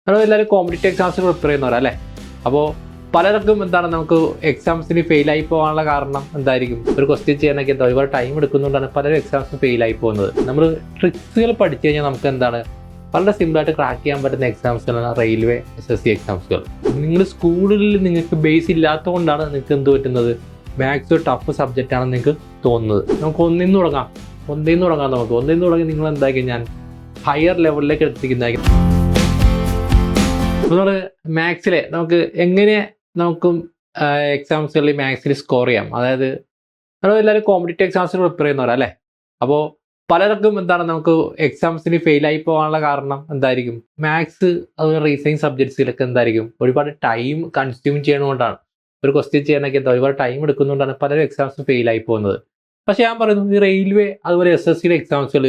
നമ്മൾ എല്ലാവരും competitive എക്സാംസിന് prepare ചെയ്യുന്നവരല്ലേ. അപ്പോൾ പലർക്കും എന്താണ് നമുക്ക് എക്സാംസിന് ഫെയിലായി പോകാനുള്ള കാരണം എന്തായിരിക്കും? ഒരു ക്വസ്റ്റ്യൻ ചെയ്യാനൊക്കെ എന്താ ഒരുപാട് ടൈം എടുക്കുന്നതുകൊണ്ടാണ് പലരും എക്സാംസിന് ഫെയിലായി പോകുന്നത്. നമ്മൾ ട്രിക്സുകൾ പഠിച്ചു കഴിഞ്ഞാൽ നമുക്ക് എന്താണ് വളരെ സിമ്പിളായിട്ട് ക്രാക്ക് ചെയ്യാൻ പറ്റുന്ന എക്സാംസുകളാണ് റെയിൽവേ SSC എക്സാംസുകൾ. നിങ്ങൾ സ്കൂളിൽ നിങ്ങൾക്ക് ബേസ് ഇല്ലാത്തതുകൊണ്ടാണ് നിങ്ങൾക്ക് എന്ത് പറ്റുന്നത്, മാത്സ് ഒരു ടഫ് സബ്ജക്റ്റ് ആണെന്ന് നിങ്ങൾക്ക് തോന്നുന്നത്. നമുക്ക് ഒന്നിന്ന് തുടങ്ങാം. നമുക്ക് ഒന്നിന്ന് തുടങ്ങി നിങ്ങൾ എന്താക്കി ഞാൻ ഹയർ ലെവലിലേക്ക് എത്തിക്കുന്നതായിരിക്കും. അപ്പോൾ നമ്മൾ മാത്സിലെ നമുക്ക് എങ്ങനെ നമുക്കും എക്സാംസുകളിൽ മാത്സിൽ സ്കോർ ചെയ്യാം. അതായത് നമ്മൾ എല്ലാവരും കോമ്പറ്റീവ് എക്സാംസിന് പ്രിപ്പയർ ചെയ്യുന്നവരല്ലേ. അപ്പോൾ പലർക്കും എന്താണ് നമുക്ക് എക്സാംസിന് ഫെയിലായി പോകാനുള്ള കാരണം എന്തായിരിക്കും? മാത്സ് അതുപോലെ റീസണിങ് സബ്ജക്ട്സിലൊക്കെ എന്തായിരിക്കും ഒരുപാട് ടൈം കൺസ്യൂം ചെയ്യണതുകൊണ്ടാണ്. ഒരു ക്വസ്റ്റ്യൻ ചെയ്യാനൊക്കെ എന്താ ഒരുപാട് ടൈം എടുക്കുന്നതുകൊണ്ടാണ് പലരും എക്സാംസിന് ഫെയിലായി പോകുന്നത്. പക്ഷേ ഞാൻ പറയുന്നു ഈ റെയിൽവേ അതുപോലെ SSCയുടെ എക്സാംസുകൾ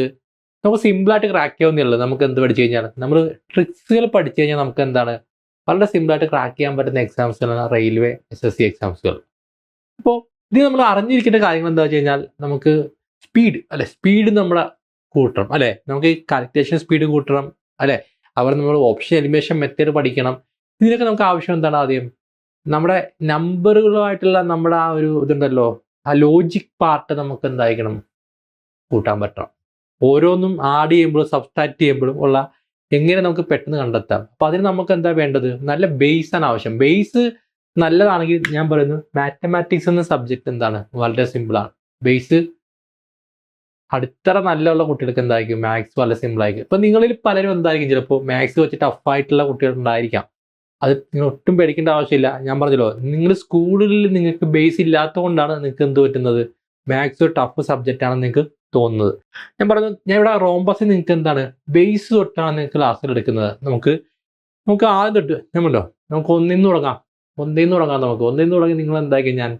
നമുക്ക് സിമ്പിളായിട്ട് ക്രാക്ക് ചെയ്യാവുന്നേ. നമുക്ക് എന്ത് പഠിച്ചു കഴിഞ്ഞാൽ നമ്മൾ ട്രിക്സുകൾ പഠിച്ചു കഴിഞ്ഞാൽ നമുക്ക് എന്താണ് വളരെ സിമ്പിളായിട്ട് ക്രാക്ക് ചെയ്യാൻ പറ്റുന്ന എക്സാംസുകളാണ് റെയിൽവേ SSC എക്സാംസുകൾ. അപ്പോൾ ഇത് നമ്മൾ അറിഞ്ഞിരിക്കേണ്ട കാര്യങ്ങൾ എന്താ വെച്ച് കഴിഞ്ഞാൽ നമുക്ക് സ്പീഡ് നമ്മളെ കൂട്ടണം അല്ലേ. നമുക്ക് ഈ കാൽക്കുലേഷൻ സ്പീഡ് കൂട്ടണം അല്ലേ. അവിടെ നമ്മൾ ഓപ്ഷൻ എലിമിനേഷൻ മെത്തേഡ് പഠിക്കണം. ഇതിനൊക്കെ നമുക്ക് ആവശ്യം എന്താണ്? ആദ്യം നമ്മുടെ നമ്പറുകളുമായിട്ടുള്ള നമ്മുടെ ആ ഒരു ഇതുണ്ടല്ലോ, ആ ലോജിക് പാർട്ട് നമുക്ക് എന്തായിരിക്കണം കൂട്ടാൻ പറ്റണം. ഓരോന്നും ആഡ് ചെയ്യുമ്പോഴും സബ്സ്ട്രാക്ട് ചെയ്യുമ്പോഴും ഉള്ള എങ്ങനെ നമുക്ക് പെട്ടെന്ന് കണ്ടെത്താം. അപ്പോൾ അതിന് നമുക്ക് എന്താ വേണ്ടത്? നല്ല ബേസ് ആണ് ആവശ്യം. ബേസ് നല്ലതാണെങ്കിൽ ഞാൻ പറയുന്നു മാത്തമാറ്റിക്സ് എന്ന സബ്ജക്റ്റ് എന്താണ് വളരെ സിമ്പിളാണ്. ബേസ് അടിത്തറ നല്ലുള്ള കുട്ടികൾക്ക് എന്തായിരിക്കും മാത്സ് വളരെ സിമ്പിൾ ആയിരിക്കും. ഇപ്പം നിങ്ങളിൽ പലരും എന്തായിരിക്കും ചിലപ്പോൾ മാത്സ് വെച്ച് ടഫായിട്ടുള്ള കുട്ടികൾ ഉണ്ടായിരിക്കാം. അത് നിങ്ങൾ ഒട്ടും പേടിക്കേണ്ട ആവശ്യമില്ല. ഞാൻ പറഞ്ഞല്ലോ, നിങ്ങൾ സ്കൂളിൽ നിങ്ങൾക്ക് ബേസ് ഇല്ലാത്തതുകൊണ്ടാണ് നിങ്ങൾക്ക് എന്ത് പറ്റുന്നത്, മാത്സ് ഒരു ടഫ് സബ്ജക്റ്റ് ആണെന്ന് നിങ്ങൾക്ക് തോന്നുന്നത്. ഞാൻ ഇവിടെ റോംബസിൽ നിങ്ങൾക്ക് എന്താണ് ബേസ് തൊട്ടാണ് നിങ്ങൾക്ക് ക്ലാസ്സിൽ എടുക്കുന്നത്. നമുക്ക് ആദ്യം തൊട്ട് നമുക്ക് ഒന്നിന്ന് തുടങ്ങാം. നമുക്ക് ഒന്നിന്ന് തുടങ്ങി നിങ്ങൾ എന്തായിരിക്കും ഞാൻ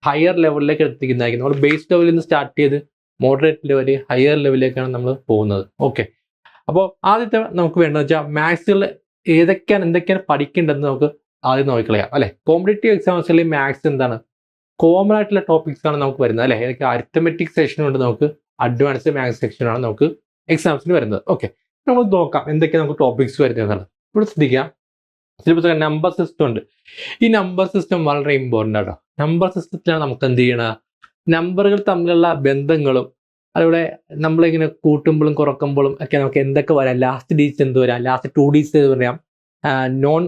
ഹയർ ലെവലിലേക്ക് എത്തിക്കുന്നതായിരിക്കും. നമ്മൾ ബേസ് ലെവലിൽ നിന്ന് സ്റ്റാർട്ട് ചെയ്ത് മോഡറേറ്റ് ലെവൽ ഹയർ ലെവലിലേക്കാണ് നമ്മൾ പോകുന്നത്. ഓക്കെ, അപ്പോൾ ആദ്യത്തെ നമുക്ക് വേണ്ടതെന്ന് വെച്ചാൽ മാത്സുകൾ എന്തൊക്കെയാണ് പഠിക്കേണ്ടതെന്ന് നമുക്ക് ആദ്യം നോക്കിക്കളയാം അല്ലേ. കോമ്പറ്റീവ് എക്സാംസിൽ മാത്സ് എന്താണ് കോമൺ ആയിട്ടുള്ള ടോപ്പിക്സ് ആണ് നമുക്ക് വരുന്നത് അല്ലേ. ഏതൊക്കെ അരിത്തമെറ്റിക് സെക്ഷൻ ഉണ്ട്, നമുക്ക് അഡ്വാൻസ്ഡ് മാത്സ് സെക്ഷനാണ് നമുക്ക് എക്സാംസിന് വരുന്നത്. ഓക്കെ, നമ്മൾ നോക്കാം എന്തൊക്കെയാണ് നമുക്ക് ടോപ്പിക്സ് വരുന്നതെന്നാണ്. ഇവിടെ ശ്രദ്ധിക്കാം, സിലബസ് നമ്പർ സിസ്റ്റം ഉണ്ട്. ഈ നമ്പർ സിസ്റ്റം വളരെ ഇമ്പോർട്ടൻ്റ് ആട്ടോ. നമ്പർ സിസ്റ്റത്തിലാണ് നമുക്ക് എന്ത് ചെയ്യണം, നമ്പറുകൾ തമ്മിലുള്ള ബന്ധങ്ങളും അതുപോലെ നമ്മളിങ്ങനെ കൂട്ടുമ്പോഴും കുറക്കുമ്പോഴും ഒക്കെ നമുക്ക് എന്തൊക്കെ വരാം, ലാസ്റ്റ് ഡിജിറ്റ് എന്ത് വരാം, ലാസ്റ്റ് 2 ഡിജിറ്റ് എന്ത് പറയാം, non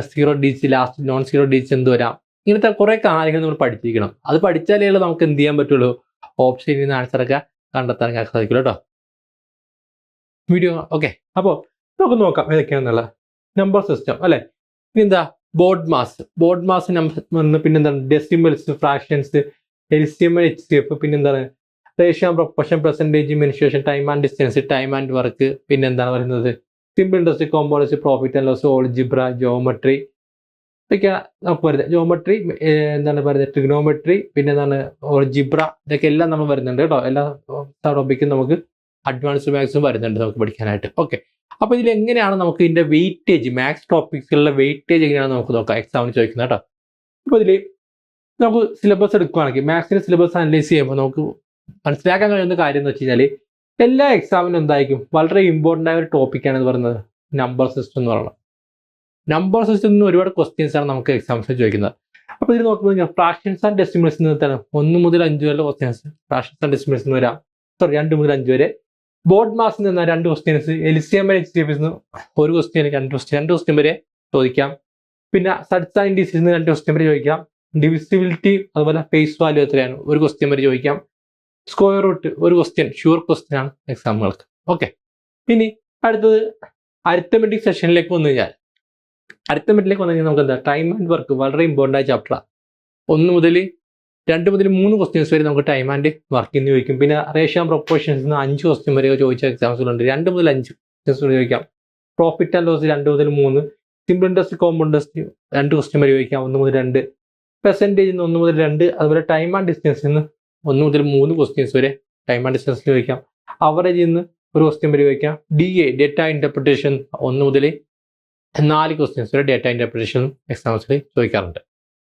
0 digit, last non 0 digit എന്ത് വരാം, ഇങ്ങനത്തെ കുറേ കാര്യങ്ങൾ നമ്മൾ പഠിച്ചിരിക്കണം. അത് പഠിച്ചാലേ നമുക്ക് എന്ത് ചെയ്യാൻ പറ്റുള്ളൂ, ഓപ്ഷനിൽ നിന്ന് ആൻസറൊക്കെ കണ്ടെത്താൻ സാധിക്കുള്ളൂ കേട്ടോ. Video okay. അപ്പോൾ നമുക്ക് നോക്കാം ഏതൊക്കെയാണെന്നുള്ള നമ്പർ സിസ്റ്റം അല്ലേ. പിന്നെന്താ ബോർഡ് മാസ് നമ്പർ, പിന്നെന്താണ് ഡെസിമൽസ്, ഫ്രാക്ഷൻസ്, LCM, HCF, പിന്നെന്താണ് ratio, proportion, percentage, mensuration, time and distance, time and work, പിന്നെന്താണ് പറയുന്നത് simple interest, compounds, profit and loss, algebra, geometry ഇതൊക്കെ നമുക്ക് വരുന്നത്. ജോമെട്രി എന്താണ് പറയുന്നത്, ട്രിഗ്നോമെട്രി, പിന്നെ എന്താണ് ഓൾജിബ്ര, ഇതൊക്കെ എല്ലാം നമ്മൾ വരുന്നുണ്ട് കേട്ടോ. എല്ലാ ടോപ്പിക്കും നമുക്ക് അഡ്വാൻസ്ഡ് മാത്സും വരുന്നുണ്ട് നമുക്ക് പഠിക്കാനായിട്ട്. ഓക്കെ, അപ്പോൾ ഇതിൽ എങ്ങനെയാണ് നമുക്ക് ഇതിൻ്റെ വെയിറ്റേജ്, മാത്സ് ടോപ്പിക്സിലുള്ള വെയിറ്റേജ് എങ്ങനെയാണ് നമുക്ക് നോക്കാം എക്സാമിന് ചോദിക്കുന്നത് കേട്ടോ. അപ്പോൾ ഇതിൽ നമുക്ക് സിലബസ് എടുക്കുകയാണെങ്കിൽ മാത്സിൻ്റെ സിലബസ് അനലൈസ് ചെയ്യുമ്പോൾ നമുക്ക് മനസ്സിലാക്കാൻ കഴിയുന്ന കാര്യം എന്ന് വെച്ച് കഴിഞ്ഞാൽ എല്ലാ എക്സാമിനും എന്തായിരിക്കും വളരെ ഇമ്പോർട്ടൻ്റ് ആയ ഒരു ടോപ്പിക്കാണ് എന്ന് പറയുന്നത് നമ്പർ സിസ്റ്റം എന്ന് പറയുന്നത്. നമ്പർ സിസ്റ്റത്തിൽ നിന്ന് ഒരുപാട് ക്വസ്റ്റ്യൻസ് ആണ് നമുക്ക് എക്സാംസിന് ചോദിക്കുന്നത്. അപ്പോൾ ഇതിൽ നോക്കുമ്പോൾ ഫ്രാക്ഷൻസ് ആൻഡ് ഡെസിമൽസ് നിന്ന് 1 മുതൽ 5 വരെ ക്വസ്റ്റ്യൻസ് ഫ്രാക്ഷൻസ് ആൻഡ് ഡെസിമൽസ് നിന്ന് വരാം. 2 മുതൽ 5 വരെ. ബോർഡ് മാസിൽ നിന്ന് 2 ക്വസ്റ്റ്യൻസ്, LCM, HCF നിന്ന് 1 ക്വസ്റ്റ്യൻ, 2 ക്വസ്റ്റ്യൻ വരെ ചോദിക്കാം. പിന്നെ സഡ്സ് ആൻഡ് ഇൻഡിസീസിൽ നിന്ന് 2 ക്വസ്റ്റ്യൻ വരെ ചോദിക്കാം. ഡിവിസിബിലിറ്റി അതുപോലെ ഫേസ് വാല്യൂ എത്രയാണ് 1 ക്വസ്റ്റ്യൻ വരെ ചോദിക്കാം. Square root 1 question, sure question ആണ് എക്സാമുകൾക്ക്. ഓക്കെ, ഇനി അടുത്തത് അരിത്തമെറ്റിക് സെഷനിലേക്ക് വന്നു കഴിഞ്ഞാൽ നമുക്ക് എന്താ ടൈം ആൻഡ് വർക്ക് വളരെ ഇമ്പോർട്ടൻ്റ് ആയ ചാപ്റ്ററാണ്. 2 മുതൽ 3 ക്വസ്റ്റ്യൻസ് വരെ നമുക്ക് ടൈം ആൻഡ് വർക്കിന് ചോദിക്കും. പിന്നെ റേഷ്യോ ആൻഡ് പ്രൊപ്പോർഷൻസ് 5 ക്വസ്റ്റ്യൻ വരെ ചോദിച്ച എക്സാംസുകളുണ്ട്. 2 മുതൽ 5 ക്വസ്റ്റ്യൻസ് വരെ ചോദിക്കാം. പ്രോഫിറ്റ് ആൻഡ് ലോസ് 2 മുതൽ 3, simple interest, compound interest 2 question വരെ ചോദിക്കാം. 1 മുതൽ 2, പെർസെൻറ്റേജിൽ നിന്ന് 1 മുതൽ 2, അതുപോലെ ടൈം ആൻഡ് ഡിസ്റ്റൻസിൽ നിന്ന് 1 മുതൽ 3 ക്വസ്റ്റ്യൻസ് വരെ ടൈം ആൻഡ് ഡിസ്റ്റൻസിൽ ചോദിക്കാം. അവറേജിൽ നിന്ന് 1 ക്വസ്റ്റ്യൻ വരെ ചോദിക്കാം. DA ഡേറ്റ ഇൻ്റർപ്രിട്ടേഷൻ 1 മുതൽ 4 ക്വസ്റ്റ്യൻസ് വരെ ഡേറ്റ ഇൻ്റർപ്രിട്ടേഷൻ എക്സാംസിൽ ചോദിക്കാറുണ്ട്.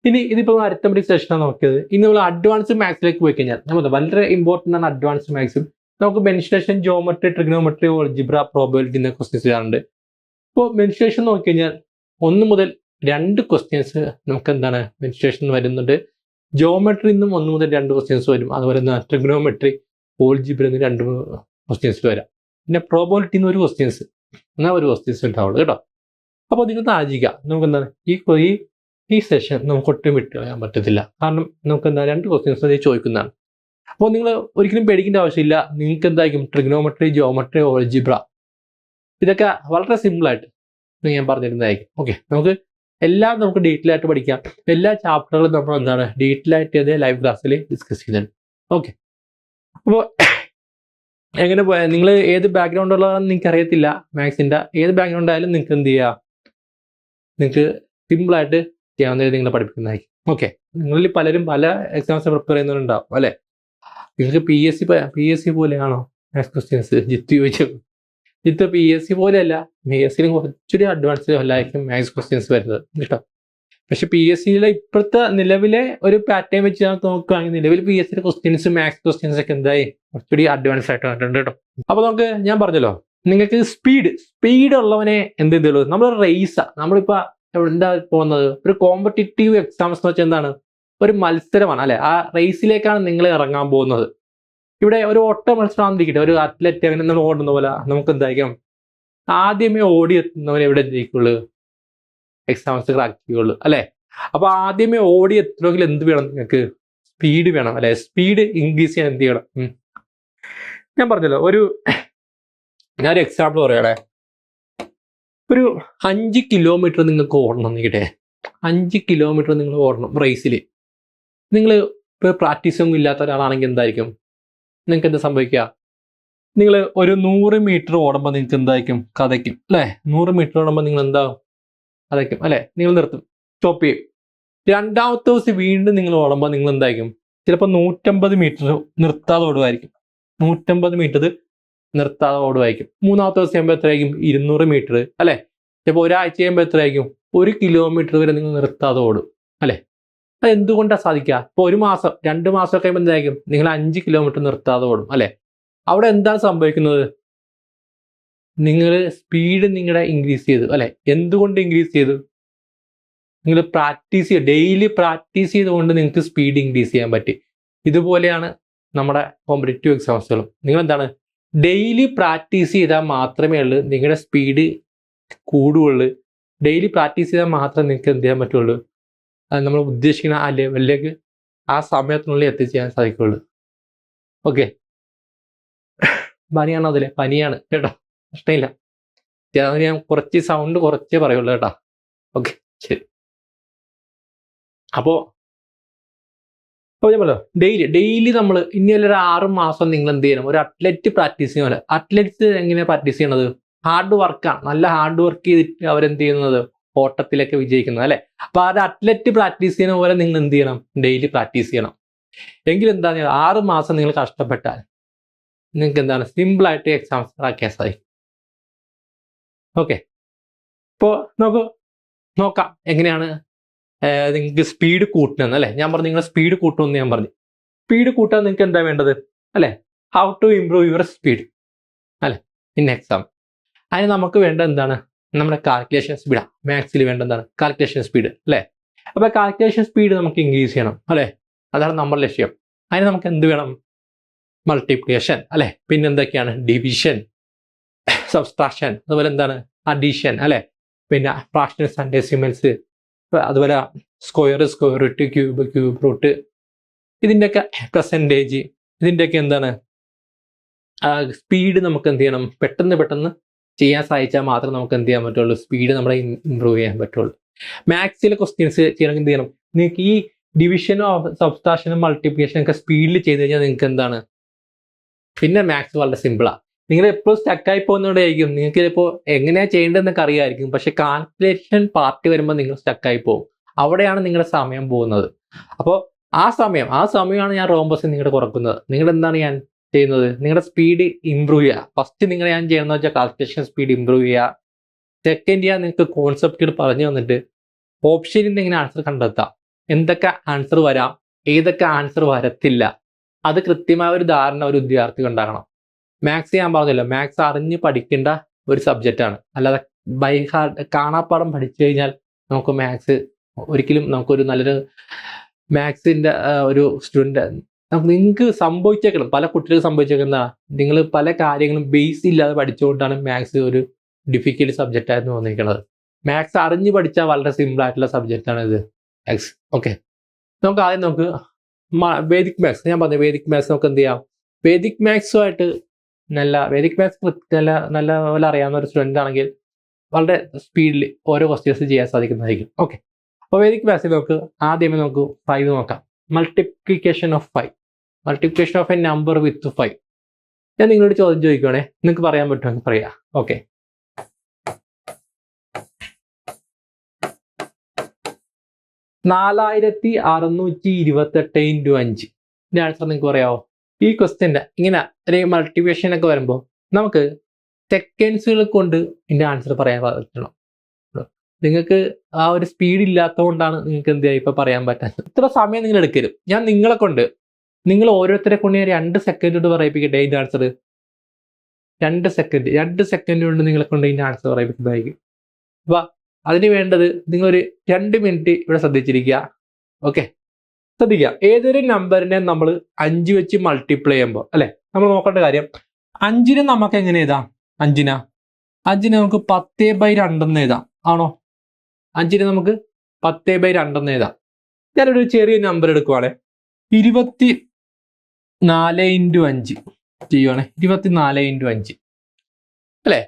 ഇനി ഇതിപ്പോൾ അരിത്തമെറ്റിക് സെഷനാണ് നോക്കിയത്. ഇനി നമ്മൾ അഡ്വാൻസ് മാത്സിലേക്ക് പോയി കഴിഞ്ഞാൽ നമ്മൾ വളരെ ഇമ്പോർട്ടൻ്റ് ആണ് അഡ്വാൻസ് മാത്സും. നമുക്ക് mensuration, geometry, trigonometry, algebra, probability എന്ന ക്വസ്റ്റ്യൻസ് ചെയ്യാറുണ്ട്. ഇപ്പോൾ മെൻസ്ട്രേഷൻ നോക്കിക്കഴിഞ്ഞാൽ 1 മുതൽ 2 ക്വസ്റ്റ്യൻസ് നമുക്ക് എന്താണ് മെൻസ്ട്രേഷൻ വരുന്നുണ്ട്. ജോമെട്രിയിൽ നിന്നും 1 മുതൽ 2 ക്വസ്റ്റ്യൻസ് വരും. അതുപോലെ തന്നെ ട്രിഗ്നോമെട്രി, ഓൾജിബ്രയിൽ നിന്ന് 2 ക്വസ്റ്റ്യൻസ് വരാം. പിന്നെ പ്രോബബിലിറ്റിയിൽ നിന്ന് 1 ക്വസ്റ്റ്യൻസ്, എന്നാൽ 1 ക്വസ്റ്റ്യൻസ് ഉണ്ടാവുള്ളൂ കേട്ടോ. അപ്പോൾ നിങ്ങൾ ആലോചിക്കുക, നമുക്ക് എന്താണ് ഈ സെഷൻ നമുക്ക് ഒട്ടും വിട്ട് കളയാൻ പറ്റത്തില്ല. കാരണം നമുക്ക് എന്താ 2 ക്വസ്റ്റ്യൻസ് അത് ചോദിക്കുന്നതാണ്. അപ്പോൾ നിങ്ങൾ ഒരിക്കലും പേടിക്കേണ്ട ആവശ്യമില്ല. നിങ്ങൾക്ക് എന്തായിരിക്കും ട്രിഗ്നോമെട്രി, ജോമെട്രി, ഓൾജിബ്ര ഇതൊക്കെ വളരെ സിമ്പിളായിട്ട് ഞാൻ പറഞ്ഞിരുന്നതായിരിക്കും. ഓക്കെ, എല്ലാം നമുക്ക് ഡീറ്റെയിൽ ആയിട്ട് പഠിക്കാം. എല്ലാ ചാപ്റ്ററുകളും നമ്മൾ എന്താണ് ഡീറ്റെയിൽ ആയിട്ട് അതേ ലൈവ് ക്ലാസ്സിൽ ഡിസ്കസ് ചെയ്യുന്നുണ്ട്. ഓക്കെ, അപ്പോൾ എങ്ങനെ പോയാൽ നിങ്ങൾ ഏത് ബാക്ക്ഗ്രൗണ്ട് ഉള്ളതാണെന്ന് നിങ്ങൾക്ക് അറിയത്തില്ല, മാത്സിൻ്റെ ഏത് ബാക്ക്ഗ്രൗണ്ട് ആയാലും നിങ്ങൾക്ക് എന്ത് ചെയ്യുക, നിങ്ങൾക്ക് സിമ്പിളായിട്ട് ചെയ്യാവുന്നത് നിങ്ങളെ പഠിപ്പിക്കുന്നതായിരിക്കും. ഓക്കെ, നിങ്ങളിൽ പലരും പല എക്സാംസ് പ്രിപ്പയർ ചെയ്യുന്നവരുണ്ടാവും അല്ലേ. നിങ്ങൾക്ക് PSC പോലെയാണോ മാത്സ് ക്വസ്റ്റ്യൻസ്? ജിത്ത് ചോദിച്ചു. ജിത്ത് PSC പോലെയല്ല, PSCയിലും കുറച്ചുകൂടി അഡ്വാൻസ് അല്ലായിരിക്കും മാത്സ് ക്വസ്റ്റ്യൻസ് വരുന്നത് കേട്ടോ. പക്ഷെ PSCയിലെ ഇപ്പോഴത്തെ നിലവിലെ ഒരു പാറ്റേൺ വെച്ച് നോക്കുകയാണെങ്കിൽ നിലവിൽ PSCയിലെ ക്വസ്റ്റ്യൻസ് മാത്സ് ക്വസ്റ്റ്യൻസ് ഒക്കെ എന്തായി കുറച്ചുകൂടി അഡ്വാൻസ് ആയിട്ട് വന്നിട്ടുണ്ട് കേട്ടോ. അപ്പോൾ ഞാൻ പറഞ്ഞല്ലോ, നിങ്ങൾക്ക് സ്പീഡ് ഉള്ളവനെ എന്ത് ചെയ്തുള്ളൂ, നമ്മൾ റേസാണ്. നമ്മളിപ്പോൾ എന്താ പോകുന്നത്, ഒരു കോമ്പറ്റീറ്റീവ് എക്സാംസ് എന്ന് വെച്ചാൽ എന്താണ്, ഒരു മത്സരമാണ് അല്ലെ. ആ റേസിലേക്കാണ് നിങ്ങൾ ഇറങ്ങാൻ പോകുന്നത്. ഇവിടെ ഒരു ഓട്ട മത്സരമാണെന്നിരിക്കട്ടെ, ഒരു അത്ലറ്റ് അങ്ങനെ നമ്മൾ ഓടുന്ന പോലെ നമുക്ക് എന്തായിരിക്കും, ആദ്യമേ ഓടിയെത്തുന്നവരെ എവിടെ ജയിക്കുള്ളൂ, എക്സാംസ് ക്രാക്ക് ചെയ്യുള്ളൂ അല്ലെ. അപ്പൊ ആദ്യമേ ഓടിയെത്തണമെങ്കിൽ എന്ത് വേണം, നിങ്ങൾക്ക് സ്പീഡ് വേണം അല്ലെ. സ്പീഡ് ഇൻക്രീസ് ചെയ്യാൻ എന്ത് ചെയ്യണം? ഞാൻ പറഞ്ഞല്ലോ, ഞാനൊരു എക്സാമ്പിൾ പറയണേ. ഒരു 5 കിലോമീറ്റർ നിങ്ങൾക്ക് ഓടണം എന്നിരിക്കട്ടെ. 5 കിലോമീറ്റർ നിങ്ങൾ ഓടണം റേസിൽ. നിങ്ങൾ ഇപ്പോൾ പ്രാക്ടീസൊന്നും ഇല്ലാത്ത ഒരാളാണെങ്കിൽ എന്തായിരിക്കും, നിങ്ങൾക്ക് എന്താ സംഭവിക്കുക, നിങ്ങൾ ഒരു 100 മീറ്റർ ഓടുമ്പോൾ നിങ്ങൾക്ക് എന്തായിരിക്കും, കഥയ്ക്കും അല്ലേ. 100 മീറ്റർ ഓടുമ്പോൾ നിങ്ങൾ എന്താവും, കഥയ്ക്കും അല്ലേ. നിങ്ങൾ നിർത്തും, സ്റ്റോപ്പ് ചെയ്യും. രണ്ടാമത്തെ ദിവസം വീണ്ടും നിങ്ങൾ ഓടുമ്പോൾ നിങ്ങൾ എന്തായിരിക്കും, ചിലപ്പോൾ 150 മീറ്റർ നിർത്താതെ ഓടുമായിരിക്കും. 150 മീറ്റർ നിർത്താതെ ഓടുമായിരിക്കും. മൂന്നാമത്തെ ദിവസം ചെയ്യുമ്പോൾ എത്രയായിരിക്കും, 200 മീറ്റർ അല്ലേ. ചിലപ്പോൾ ഒരാഴ്ച ചെയ്യുമ്പോൾ എത്രയായിരിക്കും, 1 കിലോമീറ്റർ വരെ നിങ്ങൾ നിർത്താതെ ഓടും അല്ലേ. അത് എന്തുകൊണ്ടാണ് സാധിക്കുക? ഇപ്പോൾ 1 മാസം 2 മാസം കഴിയുമ്പോൾ എന്തായിരിക്കും, നിങ്ങൾ 5 കിലോമീറ്റർ നിർത്താതെ ഓടും അല്ലേ. അവിടെ എന്താണ് സംഭവിക്കുന്നത്, നിങ്ങൾ സ്പീഡ് നിങ്ങളുടെ ഇൻക്രീസ് ചെയ്തു അല്ലെ. എന്തുകൊണ്ട് ഇൻക്രീസ് ചെയ്തു? നിങ്ങൾ ഡെയിലി പ്രാക്ടീസ് ചെയ്തുകൊണ്ട് നിങ്ങൾക്ക് സ്പീഡ് ഇൻക്രീസ് ചെയ്യാൻ പറ്റി. ഇതുപോലെയാണ് നമ്മുടെ കോമ്പറ്റീറ്റീവ് എക്സാംസുകളും. നിങ്ങൾ എന്താണ് ഡെയിലി പ്രാക്ടീസ് ചെയ്താൽ മാത്രമേ ഉള്ളൂ നിങ്ങളുടെ സ്പീഡ് കൂടുകയുള്ളൂ. ഡെയിലി പ്രാക്ടീസ് ചെയ്താൽ മാത്രമേ നിങ്ങൾക്ക് എന്ത് ചെയ്യാൻ പറ്റുള്ളൂ, അത് നമ്മൾ ഉദ്ദേശിക്കുന്ന ആ ലെവലിലേക്ക് ആ സമയത്തിനുള്ളിൽ എത്തിച്ചേരാൻ സാധിക്കുള്ളൂ. ഓക്കെ, പനിയാണോ? അതിലെ പനിയാണ് കേട്ടോ, പ്രശ്നമില്ല. ഞാൻ കുറച്ച് സൗണ്ട് കുറച്ചേ പറയുള്ളൂ കേട്ടോ. ഓക്കെ, ശരി. അപ്പോൾ ഞാൻ പറയാം, ഡെയിലി നമ്മൾ ഇനി ഒരു 6 മാസം നിങ്ങൾ എന്ത് ചെയ്യണം, ഒരു അത്ലറ്റ് പ്രാക്ടീസ് ചെയ്യുന്നത്. അത്ലറ്റ്സ് എങ്ങനെയാണ് പ്രാക്ടീസ് ചെയ്യണത്? ഹാർഡ് വർക്കാണ്. നല്ല ഹാർഡ് വർക്ക് ചെയ്തിട്ട് അവരെന്ത് ചെയ്യുന്നത്, ഓട്ടത്തിലൊക്കെ വിജയിക്കുന്നത് അല്ലെ. അപ്പൊ ആ അത്ലറ്റ് പ്രാക്ടീസ് ചെയ്യുന്ന പോലെ നിങ്ങൾ എന്ത് ചെയ്യണം, ഡെയിലി പ്രാക്ടീസ് ചെയ്യണം. എങ്കിൽ എന്താ, 6 മാസം നിങ്ങൾ കഷ്ടപ്പെട്ടാൽ നിങ്ങൾക്ക് എന്താണ് സിമ്പിളായിട്ട് എക്സാംസ് ആക്കിയാൽ സാധിക്കും. ഓക്കെ, ഇപ്പോൾ നമുക്ക് നോക്കാം എങ്ങനെയാണ് നിങ്ങൾക്ക് സ്പീഡ് കൂട്ടണമെന്ന് അല്ലേ. ഞാൻ പറഞ്ഞു നിങ്ങൾ സ്പീഡ് കൂട്ടണമെന്ന് ഞാൻ പറഞ്ഞു. സ്പീഡ് കൂട്ടാൻ നിങ്ങൾക്ക് എന്താ വേണ്ടത് അല്ലേ, how to improve your speed അല്ലേ ഇൻ എക്സാം. അതിന് നമുക്ക് വേണ്ട എന്താണ്, നമ്മുടെ കാൽക്കുലേഷൻ സ്പീഡാണ്. മാത്സിൽ വേണ്ട എന്താണ്, കാൽക്കുലേഷൻ സ്പീഡ് അല്ലേ. അപ്പോൾ കാൽക്കുലേഷൻ സ്പീഡ് നമുക്ക് ഇൻക്രീസ് ചെയ്യണം അല്ലേ, അതാണ് നമ്മുടെ ലക്ഷ്യം. അതിന് നമുക്ക് എന്ത് വേണം, മൾട്ടിപ്ലിക്കേഷൻ അല്ലേ, പിന്നെന്തൊക്കെയാണ് ഡിവിഷൻ, സബ്സ്ട്രാക്ഷൻ, അതുപോലെ എന്താണ് അഡീഷൻ അല്ലേ, പിന്നെ ഫ്രാക്ഷൻസ് ആൻഡ് ഡെസിമൽസ്, അതുപോലെ square, square root, cube, cube root, ഇതിൻ്റെയൊക്കെ പെർസെൻറ്റേജ്, ഇതിൻ്റെയൊക്കെ എന്താണ് സ്പീഡ് നമുക്ക് എന്ത് ചെയ്യണം, പെട്ടെന്ന് ചെയ്യാൻ സാധിച്ചാൽ മാത്രമേ നമുക്ക് എന്ത് ചെയ്യാൻ പറ്റുള്ളൂ, സ്പീഡ് നമ്മളെ ഇമ്പ്രൂവ് ചെയ്യാൻ പറ്റുള്ളൂ. മാത്സിലെ ക്വസ്റ്റ്യൻസ് ചെയ്യണമെങ്കിൽ എന്ത് ചെയ്യണം, നിങ്ങൾക്ക് ഈ ഡിവിഷനും സബ്സ്ട്രാക്ഷനും മൾട്ടിപ്ലിക്കേഷനും ഒക്കെ സ്പീഡിൽ ചെയ്ത് കഴിഞ്ഞാൽ നിങ്ങൾക്ക് എന്താണ്, പിന്നെ മാത്സ് വളരെ സിമ്പിളാണ്. നിങ്ങൾ എപ്പോഴും സ്റ്റക്കായി പോകുന്നതുകൊണ്ടായിരിക്കും. നിങ്ങൾക്ക് ചിലപ്പോൾ എങ്ങനെയാണ് ചെയ്യേണ്ടതെന്നൊക്കെ അറിയാമായിരിക്കും, പക്ഷെ കാൽക്കുലേഷൻ പാർട്ടി വരുമ്പോൾ നിങ്ങൾ സ്റ്റക്കായി പോകും. അവിടെയാണ് നിങ്ങളുടെ സമയം പോകുന്നത്. അപ്പോൾ ആ സമയമാണ് ഞാൻ റോംബസ് നിങ്ങളുടെ കുറക്കുന്നത്. നിങ്ങൾ എന്താണ് ഞാൻ ചെയ്യുന്നത്, നിങ്ങളുടെ സ്പീഡ് ഇമ്പ്രൂവ് ചെയ്യുക. ഫസ്റ്റ് നിങ്ങൾ ഞാൻ ചെയ്യുന്നത് വെച്ചാൽ കാൽക്കുലേഷൻ സ്പീഡ് ഇമ്പ്രൂവ് ചെയ്യുക. സെക്കൻഡ് ചെയ്യാൻ നിങ്ങൾക്ക് കോൺസെപ്റ്റുകൾ പറഞ്ഞു തന്നിട്ട് ഓപ്ഷനിൽ നിന്ന് ഇങ്ങനെ ആൻസർ കണ്ടെത്താം. എന്തൊക്കെ ആൻസർ വരാം, ഏതൊക്കെ ആൻസർ വരത്തില്ല, അത് കൃത്യമായ ഒരു ധാരണ ഒരു വിദ്യാർത്ഥിക്ക് ഉണ്ടാകണം. മാത്സ് ഞാൻ പറഞ്ഞല്ലോ, മാത്സ് അറിഞ്ഞ് പഠിക്കേണ്ട ഒരു സബ്ജക്റ്റാണ്. അല്ലാതെ ബൈ ഹാർട്ട് കാണാപ്പാടം പഠിച്ചു കഴിഞ്ഞാൽ നമുക്ക് മാത്സ് ഒരിക്കലും നമുക്കൊരു നല്ലൊരു മാത്സിൻ്റെ ഒരു സ്റ്റുഡൻറ്റ് നിങ്ങൾക്ക് സംഭവിച്ചേക്കണം, പല കുട്ടികൾക്ക് സംഭവിച്ചേക്കുന്ന നിങ്ങൾ പല കാര്യങ്ങളും ബേസ് ഇല്ലാതെ പഠിച്ചുകൊണ്ടാണ് മാത്സ് ഒരു ഡിഫിക്കൽട്ട് സബ്ജക്റ്റ് ആയിരുന്നു തോന്നിയിരിക്കുന്നത്. മാത്സ് അറിഞ്ഞ് പഠിച്ചാൽ വളരെ സിമ്പിൾ ആയിട്ടുള്ള സബ്ജക്റ്റാണ് ഇത് മാത്സ്. ഓക്കെ, നമുക്ക് ആദ്യം നമുക്ക് വേദിക് മാത്സ്, ഞാൻ പറഞ്ഞു വേദിക് മാത്സ് നമുക്ക് എന്ത് ചെയ്യാം, വേദിക് മാത്സുമായിട്ട് വേദിക് മാത്സ് നല്ല പോലെ അറിയാവുന്ന ഒരു സ്റ്റുഡൻ്റ് ആണെങ്കിൽ വളരെ സ്പീഡിൽ ഓരോ ക്വസ്റ്റ്യൻസ് ചെയ്യാൻ സാധിക്കുന്നതായിരിക്കും. ഓക്കെ, അപ്പോൾ വേദിക് മാത്സിൽ നമുക്ക് ആദ്യമേ നമുക്ക് 5 നോക്കാം. Multiplication of 5, multiplication of A number വിത്ത് 5. ഞാൻ നിങ്ങളോട് ചോദ്യം ചോദിക്കുവാണേ, നിങ്ങൾക്ക് പറയാൻ പറ്റുമെന്ന് പറയാം. Okay, 4628 into 5. ഇതിൻ്റെ ആൻസർ നിങ്ങൾക്ക് പറയാമോ? ഈ ക്വസ്റ്റ്യൻ്റെ ഇങ്ങനെ ഒരു മൾട്ടിപ്ലിക്കേഷൻ ഒക്കെ വരുമ്പോൾ നമുക്ക് സെക്കൻഡ്സുകൾ കൊണ്ട് ഇതിൻ്റെ ആൻസർ പറയാൻ പറ്റണം. നിങ്ങൾക്ക് ആ ഒരു സ്പീഡ് ഇല്ലാത്തതുകൊണ്ടാണ് നിങ്ങൾക്ക് എന്ത് ചെയ്യുക ഇപ്പം പറയാൻ പറ്റാത്തത്. ഇത്ര സമയം നിങ്ങൾ എടുക്കരുത്. ഞാൻ നിങ്ങൾ ഓരോരുത്തരെ കൊണ്ട് 2 സെക്കൻഡ് കൊണ്ട് പറയിപ്പിക്കട്ടെ ഇതിൻ്റെ ആൻസർ. 2 സെക്കൻഡ് കൊണ്ട് നിങ്ങളെ കൊണ്ട് ഇതിൻ്റെ ആൻസർ പറയിപ്പിക്കുന്നതായിരിക്കും. അപ്പോൾ അതിന് വേണ്ടത് നിങ്ങളൊരു 2 മിനിറ്റ് ഇവിടെ ശ്രദ്ധിച്ചിരിക്കുക. ഓക്കെ, ശ്രദ്ധിക്കുക. ഏതൊരു നമ്പറിനെ നമ്മൾ 5 വെച്ച് മൾട്ടിപ്ലൈ ചെയ്യുമ്പോൾ അല്ലെ, നമ്മൾ നോക്കേണ്ട കാര്യം 5നെ നമുക്ക് എങ്ങനെ എഴുതാം? 5നെ നമുക്ക് 10/2 എന്ന് എഴുതാം. ആണോ? 5നെ നമുക്ക് 10/2 എഴുതാം. ഞാനൊരു ചെറിയ നമ്പർ എടുക്കുവാണേ, 24 ഇൻറ്റു 5 ചെയ്യുവാണേ, 24 ഇൻറ്റു 5 അല്ലേ.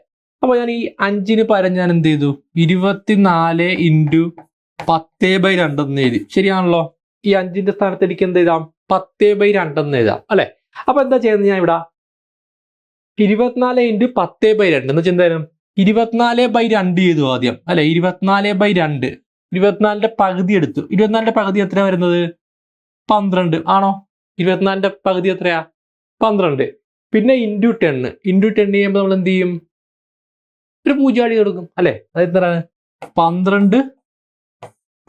അപ്പോൾ ഞാൻ ഈ 5ന് പകരം ഞാൻ എന്ത് ചെയ്തു, 24 ഇൻറ്റു 10/2 എന്ന് എഴുതി. ശരിയാണല്ലോ? ഈ 5ന്റെ സ്ഥാനത്ത് എനിക്ക് എന്ത് എഴുതാം? 10/2 എന്ന് എഴുതാം അല്ലെ. അപ്പൊ എന്താ ചെയ്യുന്നത്, ഞാൻ ഇവിടെ 24 ഇൻറ്റു 10/2 എന്ന് വെച്ചാൽ എന്തായാലും 24/2 ചെയ്തു ആദ്യം അല്ലെ. 24/2, 24ന്റെ പകുതി എടുത്തു. 24ന്റെ പകുതി എത്രയാ വരുന്നത്? 12 ആണോ? 24ന്റെ പകുതി എത്രയാ? 12. പിന്നെ ഇൻറ്റു 10 ചെയ്യുമ്പോൾ നമ്മൾ എന്ത് ചെയ്യും? ഒരു 0 അടി കൊടുക്കും അല്ലെ. അത് എത്രയാണ്? 12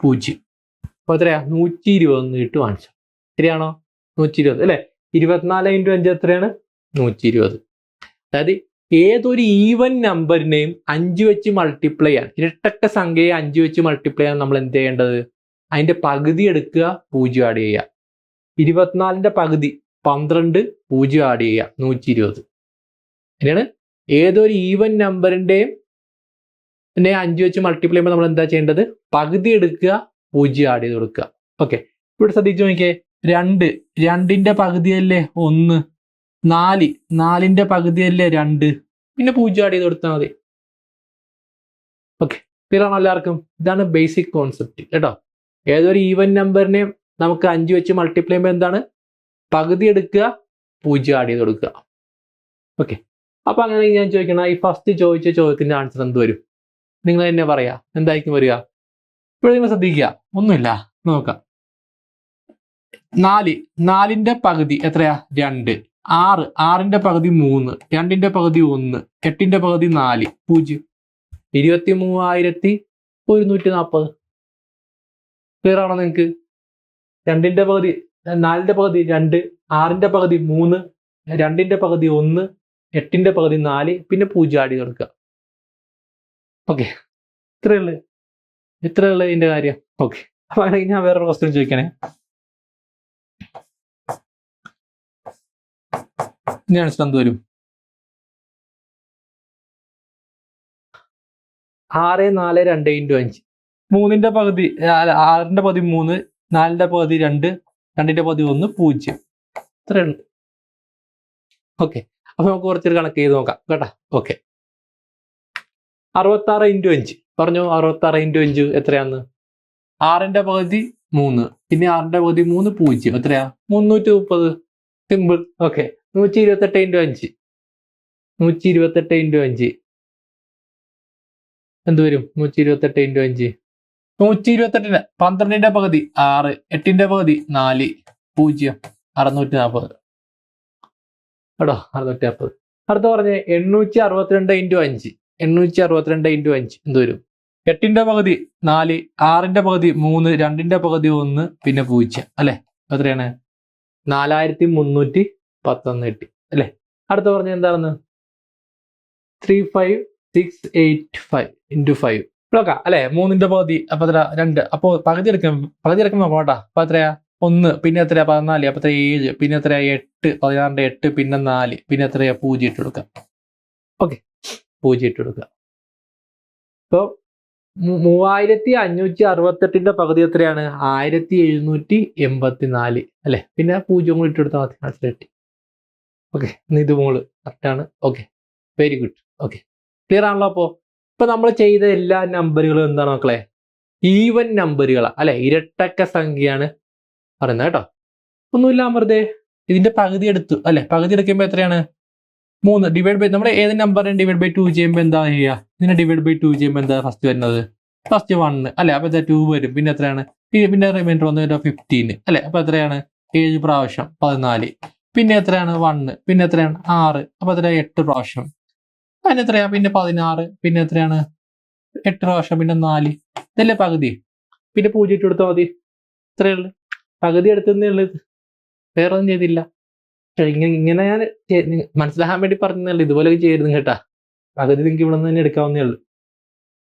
0. അപ്പൊ എത്രയാ? 120 ഇട്ട് വാങ്ങിച്ചു. ശരിയാണോ? 120 അല്ലെ. 24 ഇൻറ്റു 5 എത്രയാണ്? 120. അതായത് ഏതൊരു ഈവൻ നമ്പറിനെയും 5 വെച്ച് മൾട്ടിപ്ലൈ ചെയ്യാൻ, ഇരട്ടക്ക സംഖ്യയെ 5 വെച്ച് മൾട്ടിപ്ലൈ ചെയ്യാൻ നമ്മൾ എന്ത് ചെയ്യേണ്ടത്? അതിന്റെ പകുതി എടുക്കുക, 0 ആഡ് ചെയ്യുക. 24ന്റെ പകുതി 12, 0 ആഡ് ചെയ്യുക, 120. അങ്ങനെയാണ് ഏതൊരു ഈവൻ നമ്പറിന്റെയും 5 വെച്ച് മൾട്ടിപ്ലൈ ചെയ്യുമ്പോൾ നമ്മൾ എന്താ ചെയ്യേണ്ടത്? പകുതി എടുക്കുക, 0 ആഡ് ചെയ്ത് കൊടുക്കുക. ഓക്കെ, ഇവിടെ ശ്രദ്ധിച്ചു നോക്കിയേ. 2ന്റെ പകുതിയല്ലേ 1, 4ന്റെ പകുതിയല്ലേ 2, പിന്നെ 0 ആഡ് ചെയ്ത് കൊടുത്താൽ മതി. ഓക്കെ, ക്ലിയർ ആണോ എല്ലാവർക്കും? ഇതാണ് ബേസിക് കോൺസെപ്റ്റ് കേട്ടോ. ഏതൊരു ഈവൻ നമ്പറിനെയും നമുക്ക് 5 വെച്ച് മൾട്ടിപ്ലൈ ചെയ്യുമ്പോൾ എന്താണ്? പകുതി എടുക്കുക, 0 ആഡ് ചെയ്ത് കൊടുക്കുക. ഓക്കെ, അപ്പൊ അങ്ങനെ ഞാൻ ചോദിക്കണം, ഈ ഫസ്റ്റ് ചോദിച്ച ചോദ്യത്തിന്റെ ആൻസർ എന്ത് വരും? നിങ്ങൾ തന്നെ പറയാ, എന്തായിരിക്കും വരിക? ഇവിടെ നിങ്ങൾ ശ്രദ്ധിക്കുക, ഒന്നുമില്ല, നോക്കാം. 4ന്റെ പകുതി എത്രയാ? 2. 6ന്റെ പകുതി 3, 2ന്റെ പകുതി 1, 8ന്റെ പകുതി 4, 0. 23,140. ക്ലിയർ ആണോ നിങ്ങൾക്ക്? 4ന്റെ പകുതി 2, 6ന്റെ പകുതി 3, 2ന്റെ പകുതി 1, 8ന്റെ പകുതി 4, പിന്നെ 0 ആഡ് ചെയ്ത് കൊടുക്കുക. ഓക്കെ, ഇത്രയുള്ളൂ ഇതിന്റെ കാര്യം. ഓക്കെ, അപ്പൊ അങ്ങനെ ഞാൻ വേറൊരു ക്വസ്റ്റ്യൻ ചോദിക്കണേ. ഞാൻ എന്ത് വരും? 6, 4, 2 ഇൻറ്റു 5. 3ന്റെ പകുതി 6ന്റെ പകുതി 3, 4ന്റെ പകുതി 2, 2ന്റെ പകുതി 1, 0. ഇത്രയുള്ളൂ. ഓക്കെ, അപ്പൊ നമുക്ക് കുറച്ചൊരു കണക്ക് ചെയ്ത് നോക്കാം കേട്ടോ. ഓക്കെ, 66 ഇൻറ്റു 5 പറഞ്ഞു. 66 ഇൻറ്റു 5 എത്രയാന്ന്? 6ന്റെ പകുതി 3, പിന്നെ 6ന്റെ പകുതി 3, 0. എത്രയാ? 330. സിമ്പിൾ. Okay, 128 into 5. 128 ഇൻറ്റു 5 എന്ത് വരും? 128 ഇൻറ്റു 5 128ന്റെ 12ന്റെ പകുതി 6, 8ന്റെ പകുതി 4, 0. 640 കേട്ടോ, 640. അടുത്ത പറഞ്ഞ് 862 ഇൻറ്റു 5. 862 ഇൻറ്റു 5 എന്ത് വരും? 8ന്റെ പകുതി 4, 6ന്റെ പകുതി 3, 2ന്റെ പകുതി 1, പിന്നെ 0 അല്ലെ. എത്രയാണ്? 4310 കിട്ടി അല്ലെ. അടുത്ത പറഞ്ഞ എന്താണെന്ന്? 35 685 ഇൻറ്റു 5 നോക്കാം അല്ലെ. 3ന്റെ പകുതി അപ്പൊ എത്ര 2. അപ്പോൾ പകുതി എടുക്കും നോക്കാം കേട്ടോ. അപ്പൊ എത്രയാ 1, പിന്നെ എത്രയാ 14, അപ്പൊ എത്ര 7, പിന്നെ എത്രയാ 8, 16ന്റെ 8, പിന്നെ 4, പിന്നെ എത്രയാ 0 ഇട്ട് കൊടുക്കാം. ഓക്കെ, 0 ഇട്ട് കൊടുക്കുക. ഇപ്പൊ 3568ന്റെ പകുതി എത്രയാണ് 1784 അല്ലെ. പിന്നെ 0 കൂടി ഇട്ടെടുത്താൽ മതി, മനസ്സിലായിട്ട്. ഓക്കെ, ഇത് മോള് കറക്റ്റാണ്. Okay, very good. Okay, clear ആണല്ലോ. അപ്പോ ഇപ്പൊ നമ്മൾ ചെയ്ത എല്ലാ നമ്പറുകളും എന്താണ് മക്കളെ, ഈവൻ നമ്പറുകളാണ് അല്ലെ, ഇരട്ടക്ക സംഖ്യയാണ് പറയുന്നത് കേട്ടോ. ഒന്നുമില്ല, വെറുതെ ഇതിന്റെ പകുതി എടുത്തു അല്ലെ. പകുതി എടുക്കുമ്പോൾ എത്രയാണ് 3 ഡിവൈഡ് ബൈ, നമ്മൾ ഏത് നമ്പറിനെ ഡിവൈഡ് ബൈ 2 ചെയ്യുമ്പോൾ എന്താ ചെയ്യുക, ഇതിനെ ഡിവൈഡ് ബൈ 2 ചെയ്യുമ്പോൾ എന്താ ഫസ്റ്റ് വരുന്നത്, ഫസ്റ്റ് 1 അല്ലെ. അപ്പൊ 2 വരും, പിന്നെ എത്രയാണ്, പിന്നെ റിമൈൻഡർ വന്ന് 15 അല്ലെ. അപ്പൊ എത്രയാണ് 7 പ്രാവശ്യം 14, പിന്നെ എത്രയാണ് 1, പിന്നെ എത്രയാണ് 6, അപ്പൊ എത്ര 8 പ്രാവശ്യം, അതിന് എത്രയാ പിന്നെ 16, പിന്നെ എത്രയാണ് 8 പ്രാവശ്യം, പിന്നെ 4, ഇതല്ലേ പകുതി. പിന്നെ 0 ഇട്ട് കൊടുത്താൽ മതി, ഇത്രയേ ഉള്ളു. പകുതി എടുത്തേ ഉള്ളത്, വേറെ ഒന്നും ചെയ്തില്ല. ഇങ്ങനെ ഞാൻ മനസ്സിലാക്കാൻ വേണ്ടി പറഞ്ഞതല്ലേ, ഇതുപോലെ ചെയ്യരുത് കേട്ടാ. പകുതി നിങ്ങൾക്ക് ഇവിടെ നിന്ന് തന്നെ എടുക്കാവുന്നേ ഉള്ളൂ.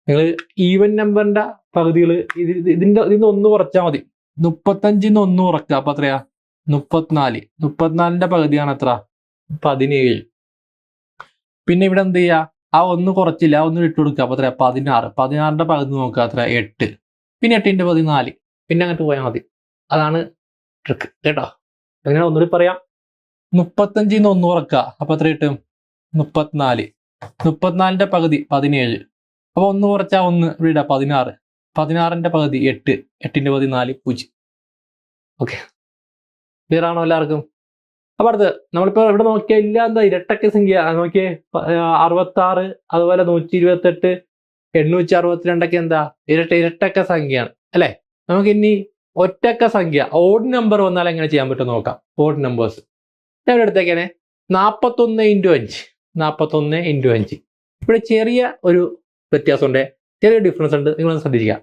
നിങ്ങൾ ഈവൻ നമ്പറിന്റെ പകുതികൾ ഇതിന്റെ 1 കുറച്ചാൽ മതി. 35 1 കുറക്കുക, അപ്പൊ എത്രയാ 34. 34ന്റെ പകുതിയാണ് എത്ര 17. പിന്നെ ഇവിടെ എന്ത് ചെയ്യാ, ആ 1 കുറച്ചില്ല, ആ 1 ഇട്ട് കൊടുക്കുക, അപ്പൊ എത്രയാ 16. 16ന്റെ പകുതി നോക്കുക, അത്ര 8. പിന്നെ 8ന്റെ പകുതി 4, പിന്നെ അങ്ങോട്ട് പോയാൽ മതി. അതാണ് ട്രിക്ക് കേട്ടോ. അങ്ങനെ ഒന്നുകൂടി പറയാം. 35 1 കുറക്കുക, അപ്പൊ എത്ര കിട്ടും 34. 34ന്റെ പകുതി 17, അപ്പൊ 1 കുറച്ചാ 1 ഇവിടെ 16. 16ന്റെ പകുതി 8, 8ന്റെ പകുതി 4, 0. ഓക്കെ, ക്ലിയർ ആണോ എല്ലാവർക്കും? അപ്പൊ അടുത്ത് നമ്മളിപ്പോ ഇവിടെ നോക്കിയാൽ ഇല്ല എന്താ ഇരട്ടക്ക സംഖ്യ നോക്കിയേ, 66, അതുപോലെ 128, 862 എന്താ ഇരട്ടക്ക സംഖ്യയാണ് അല്ലെ. നമുക്ക് ഇനി ഒറ്റക്ക സംഖ്യ ഓഡ് നമ്പർ വന്നാൽ എങ്ങനെ ചെയ്യാൻ പറ്റും നോക്കാം. ഓഡ് നമ്പേഴ്സ് ഞാൻ എടുത്തേക്കാനെ 41 × 5. 41 × 5 ഇവിടെ ചെറിയ ഒരു വ്യത്യാസമുണ്ട്, ചെറിയ ഡിഫറൻസ് ഉണ്ട്, നിങ്ങൾ ശ്രദ്ധിക്കുക.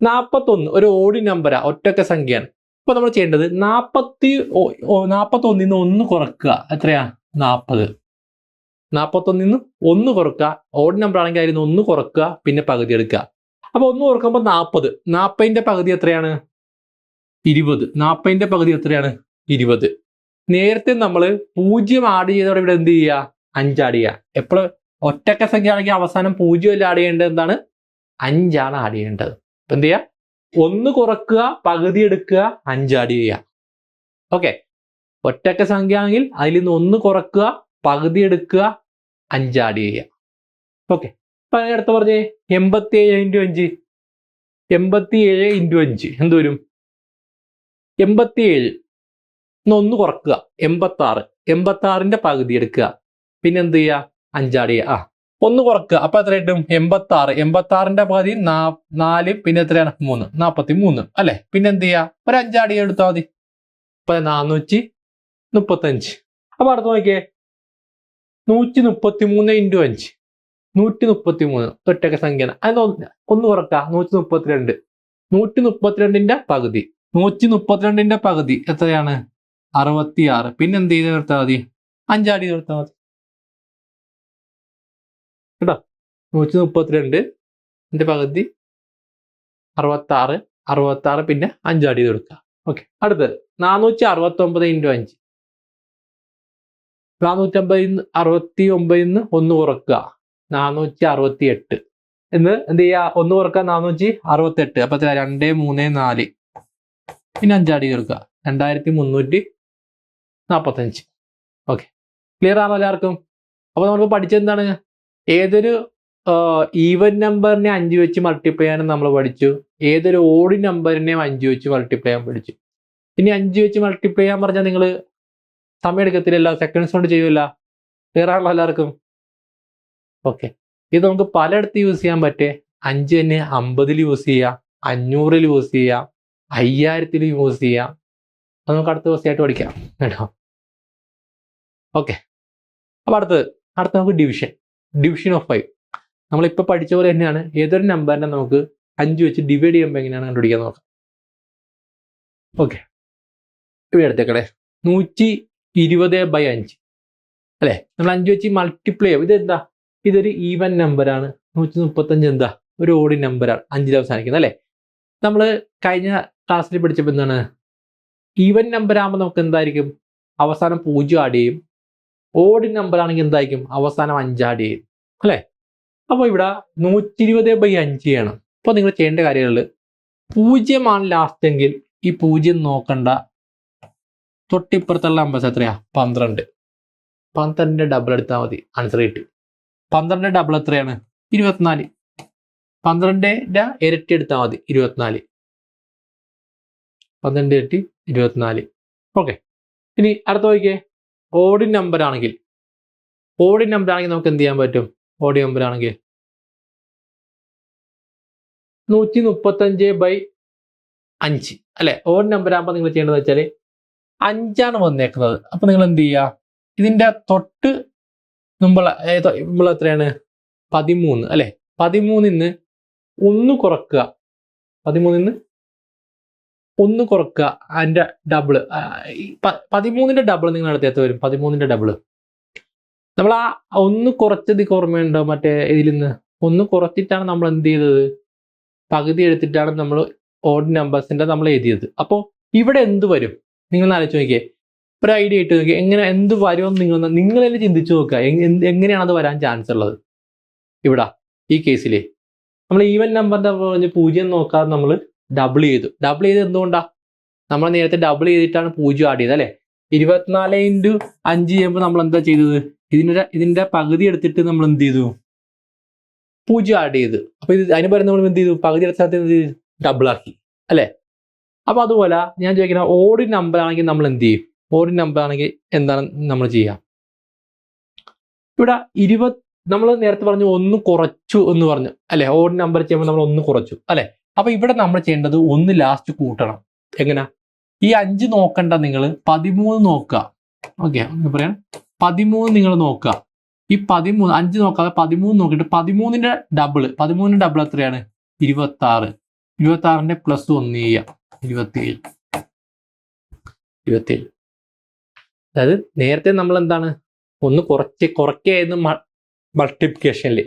41 ഒരു ഓഡ് നമ്പറാ, ഒറ്റക്ക സംഖ്യയാണ്. ഇപ്പൊ നമ്മൾ ചെയ്യേണ്ടത് 41 നിന്ന് 1 കുറക്കുക, എത്രയാ 40. 41 നിന്ന് 1 കുറക്കുക, ഓഡ് നമ്പർ ആണെങ്കിൽ അതിൽ നിന്ന് 1 കുറക്കുക, പിന്നെ പകുതി എടുക്കുക. അപ്പൊ 1 കുറക്കുമ്പോൾ 40. 40ന്റെ പകുതി എത്രയാണ് 20. 40ന്റെ പകുതി എത്രയാണ് 20. നേരത്തെ നമ്മൾ 0 ആഡ് ചെയ്തോടെ ഇവിടെ എന്ത് ചെയ്യുക 5 ആഡ് ചെയ്യുക. എപ്പോഴും ഒറ്റക്ക സംഖ്യ ആണെങ്കിൽ അവസാനം 0 അല്ല ആഡ് ചെയ്യേണ്ടത്, എന്താണ് 5 ആണ് ആഡ് ചെയ്യേണ്ടത്. അപ്പൊ എന്ത് ചെയ്യുക 1 കുറക്കുക, പകുതി എടുക്കുക, 5 ആഡ് ചെയ്യുക. ഓക്കെ, ഒറ്റക്ക സംഖ്യ ആണെങ്കിൽ അതിൽ നിന്ന് 1 കുറക്കുക, പകുതി എടുക്കുക, 5 ആഡ് ചെയ്യുക. ഓക്കെ, അപ്പൊ അടുത്ത പറഞ്ഞേ 87 × 5. 87 × 5 എന്ത് വരും 87 1 കുറക്കുക 86. 86ന്റെ പകുതി എടുക്കുക, പിന്നെ എന്ത് ചെയ്യുക 5 ആഡ് ചെയ്യുക. 1 കുറക്കുക, അപ്പൊ എത്ര കിട്ടും 86. 86ന്റെ പകുതി 4, പിന്നെ എത്രയാണ് 3, 43 അല്ലെ. പിന്നെ എന്ത് ചെയ്യുക ഒരു 5 ആഡ് ചെയ്യാൻ എടുത്താൽ മതി. ഇപ്പൊ 435. അപ്പൊ അടുത്ത് നോക്കിയേ 133 × 5. 133 ഒറ്റക്ക സംഖ്യയാണ്. അതിന് 1 കുറക്കുക 132. 132ന്റെ പകുതി 132ന്റെ പകുതി എത്രയാണ് 66. പിന്നെ എന്ത് ചെയ്ത് നിർത്താൽ മതി 5 ആഡ് ചെയ്ത് നിർത്താൽ മതി കേട്ടോ. 132ന്റെ പകുതി 66. 66 പിന്നെ 5 ആഡ് ചെയ്ത് കൊടുക്കുക. ഓക്കെ, അടുത്തത് 469 × 5. 469 നിന്ന് 1 കുറക്കുക 468. എന്ന് എന്ത് ചെയ്യുക 1 കുറക്കുക 468. അപ്പൊ 2, 3, 4, പിന്നെ 5 ആഡ് ചെയ്ത് കൊടുക്കുക 2345. ഓക്കെ, ക്ലിയർ ആണോ എല്ലാവർക്കും? അപ്പൊ നമ്മളിപ്പോ പഠിച്ചത് എന്താണ്, ഏതൊരു ഈവൻ നമ്പറിനെ 5 വെച്ച് മൾട്ടിപ്ലൈ ചെയ്യാനും നമ്മൾ പഠിച്ചു, ഏതൊരു ഓഡ് നമ്പറിനെയും 5 വെച്ച് മൾട്ടിപ്ലൈ ചെയ്യാൻ പഠിച്ചു. ഇനി 5 വെച്ച് മൾട്ടിപ്ലൈ ചെയ്യാൻ പറഞ്ഞാൽ നിങ്ങൾ സമയം എടുക്കത്തില്ല, സെക്കൻഡ്സ് കൊണ്ട് ചെയ്യൂല. ക്ലിയർ ആണല്ലോ എല്ലാവർക്കും? ഓക്കെ, ഇത് നമുക്ക് പലയിടത്ത് യൂസ് ചെയ്യാൻ പറ്റേ. 5 തന്നെ 50 യൂസ് ചെയ്യാം, 500 യൂസ് ചെയ്യാം, 5000 യൂസ് ചെയ്യാം. അത് നമുക്ക് അടുത്ത ദിവസമായിട്ട് പഠിക്കാം കേട്ടോ. ഓക്കെ, അപ്പൊ അടുത്ത് നമുക്ക് ഡിവിഷൻ ഓഫ് 5. നമ്മളിപ്പോൾ പഠിച്ച പോലെ തന്നെയാണ്, ഏതൊരു നമ്പറിനെ നമുക്ക് 5 വെച്ച് ഡിവൈഡ് ചെയ്യുമ്പോൾ എങ്ങനെയാണ് കണ്ടുപിടിക്കാൻ നോക്കാം. ഓക്കെ, ഇവിടെ എടുത്തേക്കടെ 120/5 അല്ലെ. നമ്മൾ 5 വെച്ച് മൾട്ടിപ്ലൈ ചെയ്യും. ഇത് എന്താ ഇതൊരു ഈവൻ നമ്പറാണ്. 135 എന്താ ഒരു ഓഡ് നമ്പറാണ്, 5 അവസാനിക്കുന്നത് അല്ലേ. നമ്മൾ കഴിഞ്ഞ ക്ലാസ്സിൽ പഠിച്ചപ്പോൾ എന്താണ്, ഈവൻ നമ്പർ ആകുമ്പോൾ നമുക്ക് എന്തായിരിക്കും അവസാനം 0 ആഡ് ചെയ്യും. ഓഡ് നമ്പർ ആണെങ്കിൽ എന്തായിരിക്കും അവസാനം 5 ആഡ് ചെയ്യും അല്ലേ. അപ്പോൾ ഇവിടെ 120/5 ചെയ്യണം. അപ്പോൾ നിങ്ങൾ ചെയ്യേണ്ട കാര്യങ്ങളിൽ 0 ലാസ്റ്റ് എങ്കിൽ ഈ 0 നോക്കണ്ട, തൊട്ടിപ്പുറത്തുള്ള നമ്പർ എത്രയാ 12. 12ന്റെ ഡബിൾ എടുത്താൽ മതി, ആൻസർ കിട്ടി. 12ന്റെ ഡബിൾ എത്രയാണ് 24. 12ന്റെ ഇരട്ടി എടുത്താൽ മതി 24. 12ന്റെ ഇരട്ടി 24. ഓക്കെ, ഇനി അടുത്ത നോക്കിയേ. ഓഡ് നമ്പർ ആണെങ്കിൽ നമുക്ക് എന്ത് ചെയ്യാൻ പറ്റും? ഓഡ് നമ്പർ ആണെങ്കിൽ 135/5 അല്ലെ. ഓഡ് നമ്പർ ആകുമ്പോൾ നിങ്ങൾ ചെയ്യേണ്ടത് വെച്ചാൽ 5 വന്നേക്കുന്നത്. അപ്പൊ നിങ്ങൾ എന്ത് ചെയ്യുക, ഇതിന്റെ തൊട്ട് മുമ്പുള്ള എത്രയാണ് 13 അല്ലെ. 13ന്ന് 1 കുറക്കുക, 13ന്ന് 1 കുറക്കുക, അതിന്റെ ഡബിള് 13ന്റെ ഡബിൾ നിങ്ങൾ അടുത്തേത്ത് വരും. 13ന്റെ ഡബിള് നമ്മൾ ആ 1 കുറച്ചത് ഓർമ്മയുണ്ടോ? മറ്റേ ഇതിൽ നിന്ന് 1 കുറച്ചിട്ടാണ് നമ്മൾ എന്ത് ചെയ്തത്, പകുതി എടുത്തിട്ടാണ് നമ്മൾ ഓഡ് നമ്പേഴ്സിന്റെ നമ്മൾ എഴുതിയത്. അപ്പോൾ ഇവിടെ എന്ത് വരും നിങ്ങൾ ആലോചിച്ച് നോക്കിയേ, ഒരു ഐഡിയ ഇട്ട് നോക്കിയേ, എങ്ങനെ എന്ത് വരുമെന്ന് നിങ്ങൾ തന്നെ ചിന്തിച്ചു നോക്കുക. എങ്ങനെയാണ് അത് വരാൻ ചാൻസ് ഉള്ളത്? ഇവിടെ ഈ കേസിൽ നമ്മൾ ഈവൻ നമ്പറിന്റെ 0 നോക്കാതെ നമ്മൾ ഡബിൾ ചെയ്തു. ഡബിൾ ചെയ്ത് എന്തുകൊണ്ടാ? നമ്മൾ നേരത്തെ ഡബിൾ ചെയ്തിട്ടാണ് 0 ആഡ് ചെയ്തത് അല്ലെ. 24/5 ചെയ്യുമ്പോൾ നമ്മൾ എന്താ ചെയ്തത്, ഇതിന്റെ പകുതി എടുത്തിട്ട് നമ്മൾ എന്ത് ചെയ്തു, 0 ആഡ് ചെയ്ത്. അപ്പൊ അതിന് പകരം നമ്മൾ എന്ത് ചെയ്തു, പകുതി എടുത്ത ഡബിൾ ആക്കി അല്ലെ. അപ്പൊ അതുപോലെ ഞാൻ ചോദിക്കുന്ന ഓഡ് നമ്പർ ആണെങ്കിൽ നമ്മൾ എന്ത് ചെയ്യും? ഓഡ് നമ്പർ ആണെങ്കിൽ എന്താണ് നമ്മൾ ചെയ്യുക? ഇവിടെ 20 നമ്മൾ നേരത്തെ പറഞ്ഞു 1 കുറച്ചു എന്ന് പറഞ്ഞു അല്ലെ. ഓഡ് നമ്പർ ചെയ്യുമ്പോൾ നമ്മൾ 1 കുറച്ചു അല്ലെ. അപ്പൊ ഇവിടെ നമ്മൾ ചെയ്യേണ്ടത് 1 ലാസ്റ്റ് കൂട്ടണം. എങ്ങനെ? ഈ 5 നോക്കണ്ട, നിങ്ങൾ 13 നോക്കുക. ഓക്കെ, പറയാം 13 നിങ്ങൾ നോക്കുക. ഈ 13 5 നോക്കാതെ 13 നോക്കിയിട്ട് 13ന്റെ ഡബിൾ എത്രയാണ് 26. 26ന്റെ പ്ലസ് 1 ചെയ്യാം 27. അതായത് നേരത്തെ നമ്മൾ എന്താണ് 1 കുറയ്ക്കായിരുന്നു മൾട്ടിപ്ലിക്കേഷനിൽ.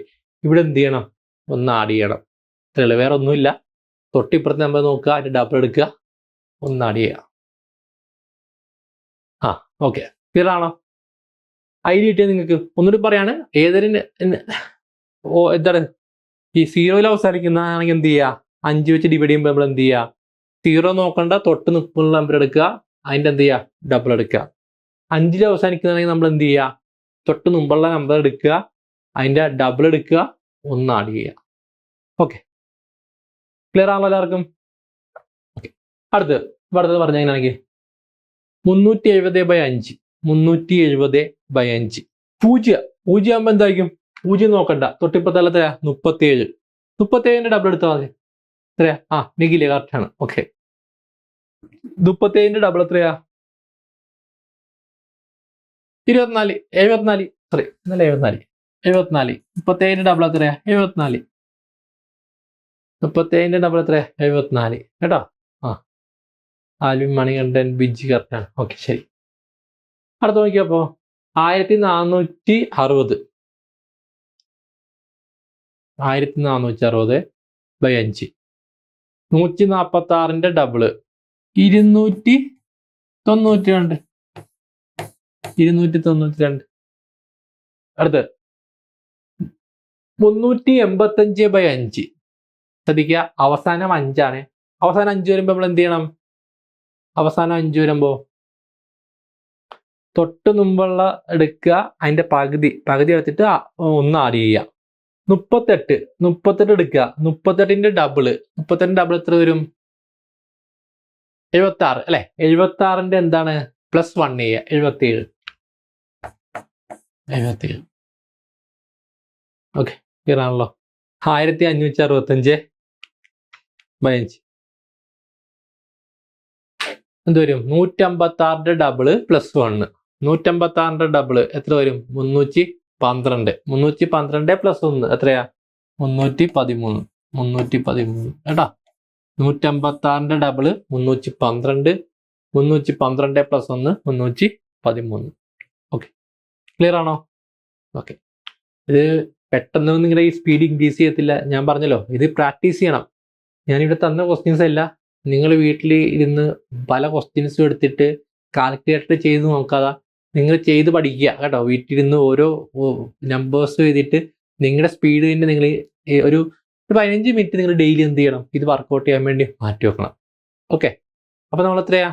ഇവിടെ എന്ത് ചെയ്യണം, 1 ആഡ് ചെയ്യണം. ഇത്രയുള്ളൂ, വേറെ ഒന്നുമില്ല. തൊട്ടിപ്പുറത്ത് നമ്പർ നോക്കുക, അതിന്റെ ഡബിൾ എടുക്കുക, 1 ആഡ് ചെയ്യുക. ഓക്കെ, ക്ലിയർ ആണോ? ഐഡിയ കിട്ടിയത് നിങ്ങൾക്ക്? ഒന്നുകൂടി പറയാണ്, എന്താണ് ഈ 0 അവസാനിക്കുന്നതാണെങ്കിൽ എന്ത് ചെയ്യുക, 5 വെച്ച് ഡിവൈഡ് ചെയ്യുമ്പോൾ നമ്മൾ എന്ത് ചെയ്യുക, 0 നോക്കണ്ട, തൊട്ട് നിൽക്കുന്ന നമ്പർ എടുക്കുക, അതിന്റെ എന്ത് ചെയ്യുക, ഡബിൾ എടുക്കുക. 5 അവസാനിക്കുന്നതാണെങ്കിൽ നമ്മൾ എന്ത് ചെയ്യുക, തൊട്ട് മുമ്പുള്ള നമ്പർ എടുക്കുക, അതിന്റെ ഡബിൾ എടുക്കുക, 1 ആഡ് ചെയ്യുക. ഓക്കെ, ക്ലിയർ ആണല്ലോ എല്ലാവർക്കും? ഓക്കെ, അടുത്തത് പറഞ്ഞാണെങ്കിൽ 370/5. 370/5 0 ആകുമ്പോൾ എന്തായിരിക്കും? 0 നോക്കണ്ട, തൊട്ടിപ്പുറത്തല്ല എത്രയാ 37. 37ന്റെ ഡബിൾ എടുത്താൽ മതി. എത്രയാ? നിഖില് കറക്റ്റ് ആണ്. ഓക്കെ, 37ന്റെ ഡബിൾ എത്രയാ 24. 74 സോറി, 74. 37ന്റെ ഡബിൾ എത്രയാ 74. 37ന്റെ ഡബിൾ എത്രയാ 74 കേട്ടോ. ആൽവിൻ മണികണ്ഠൻ ബിജി കറക്റ്റാണ്. ഓക്കെ, ശരി. അടുത്ത നോക്കിയപ്പോ 1460. 1460/5. 146ന്റെ ഡബിള് 292. 292. അടുത്ത് 385/5. ശ്രദ്ധിക്കുക, അവസാനം 5 ആണ്. അവസാനം 5 വരുമ്പോ നമ്മൾ എന്ത് ചെയ്യണം? അവസാനം 5 വരുമ്പോ തൊട്ട് മുമ്പുള്ള എടുക്കുക, അതിന്റെ പകുതി എടുത്തിട്ട് 1 ആഡ് ചെയ്യുക. 38 എടുക്കുക, 38ന്റെ ഡബിള് എത്ര വരും? 76 അല്ലെ. 76ന്റെ എന്താണ് പ്ലസ് 1 ചെയ്യുക, 77. ഓക്കെ, ക്ലിയർ ആണല്ലോ? 1565/5 എന്ത് വരും? 156ന്റെ ഡബിള് പ്ലസ് 1. 156ന്റെ ഡബിള് എത്ര വരും? 312. 312 പ്ലസ് 1 എത്രയാ? 313. 313 കേട്ടോ. 156ന്റെ ഡബിള് 312. 312 പ്ലസ് 1 313. ഓക്കെ, ക്ലിയർ ആണോ? ഓക്കെ, ഇത് പെട്ടെന്ന് നിങ്ങളുടെ ഈ സ്പീഡ് ഇൻക്രീസ് ചെയ്യത്തില്ല. ഞാൻ പറഞ്ഞല്ലോ, ഇത് പ്രാക്ടീസ് ചെയ്യണം. ഞാനിവിടെ തന്ന ക്വസ്റ്റ്യൻസ് അല്ല, നിങ്ങൾ വീട്ടിൽ ഇരുന്ന് പല ക്വസ്റ്റ്യൻസും എടുത്തിട്ട് കാൽക്കുലേറ്റർ ചെയ്ത് നോക്കാതെ നിങ്ങൾ ചെയ്ത് പഠിക്കുക കേട്ടോ. വീട്ടിലിരുന്ന് ഓരോ നമ്പേഴ്സ് എഴുതിയിട്ട് നിങ്ങളുടെ സ്പീഡ് തന്നെ നിങ്ങൾ ഒരു 15 മിനിറ്റ് നിങ്ങൾ ഡെയിലി എന്ത് ചെയ്യണം, ഇത് വർക്കൗട്ട് ചെയ്യാൻ വേണ്ടി മാറ്റി വെക്കണം. ഓക്കെ, അപ്പോൾ നമ്മൾ എത്രയാ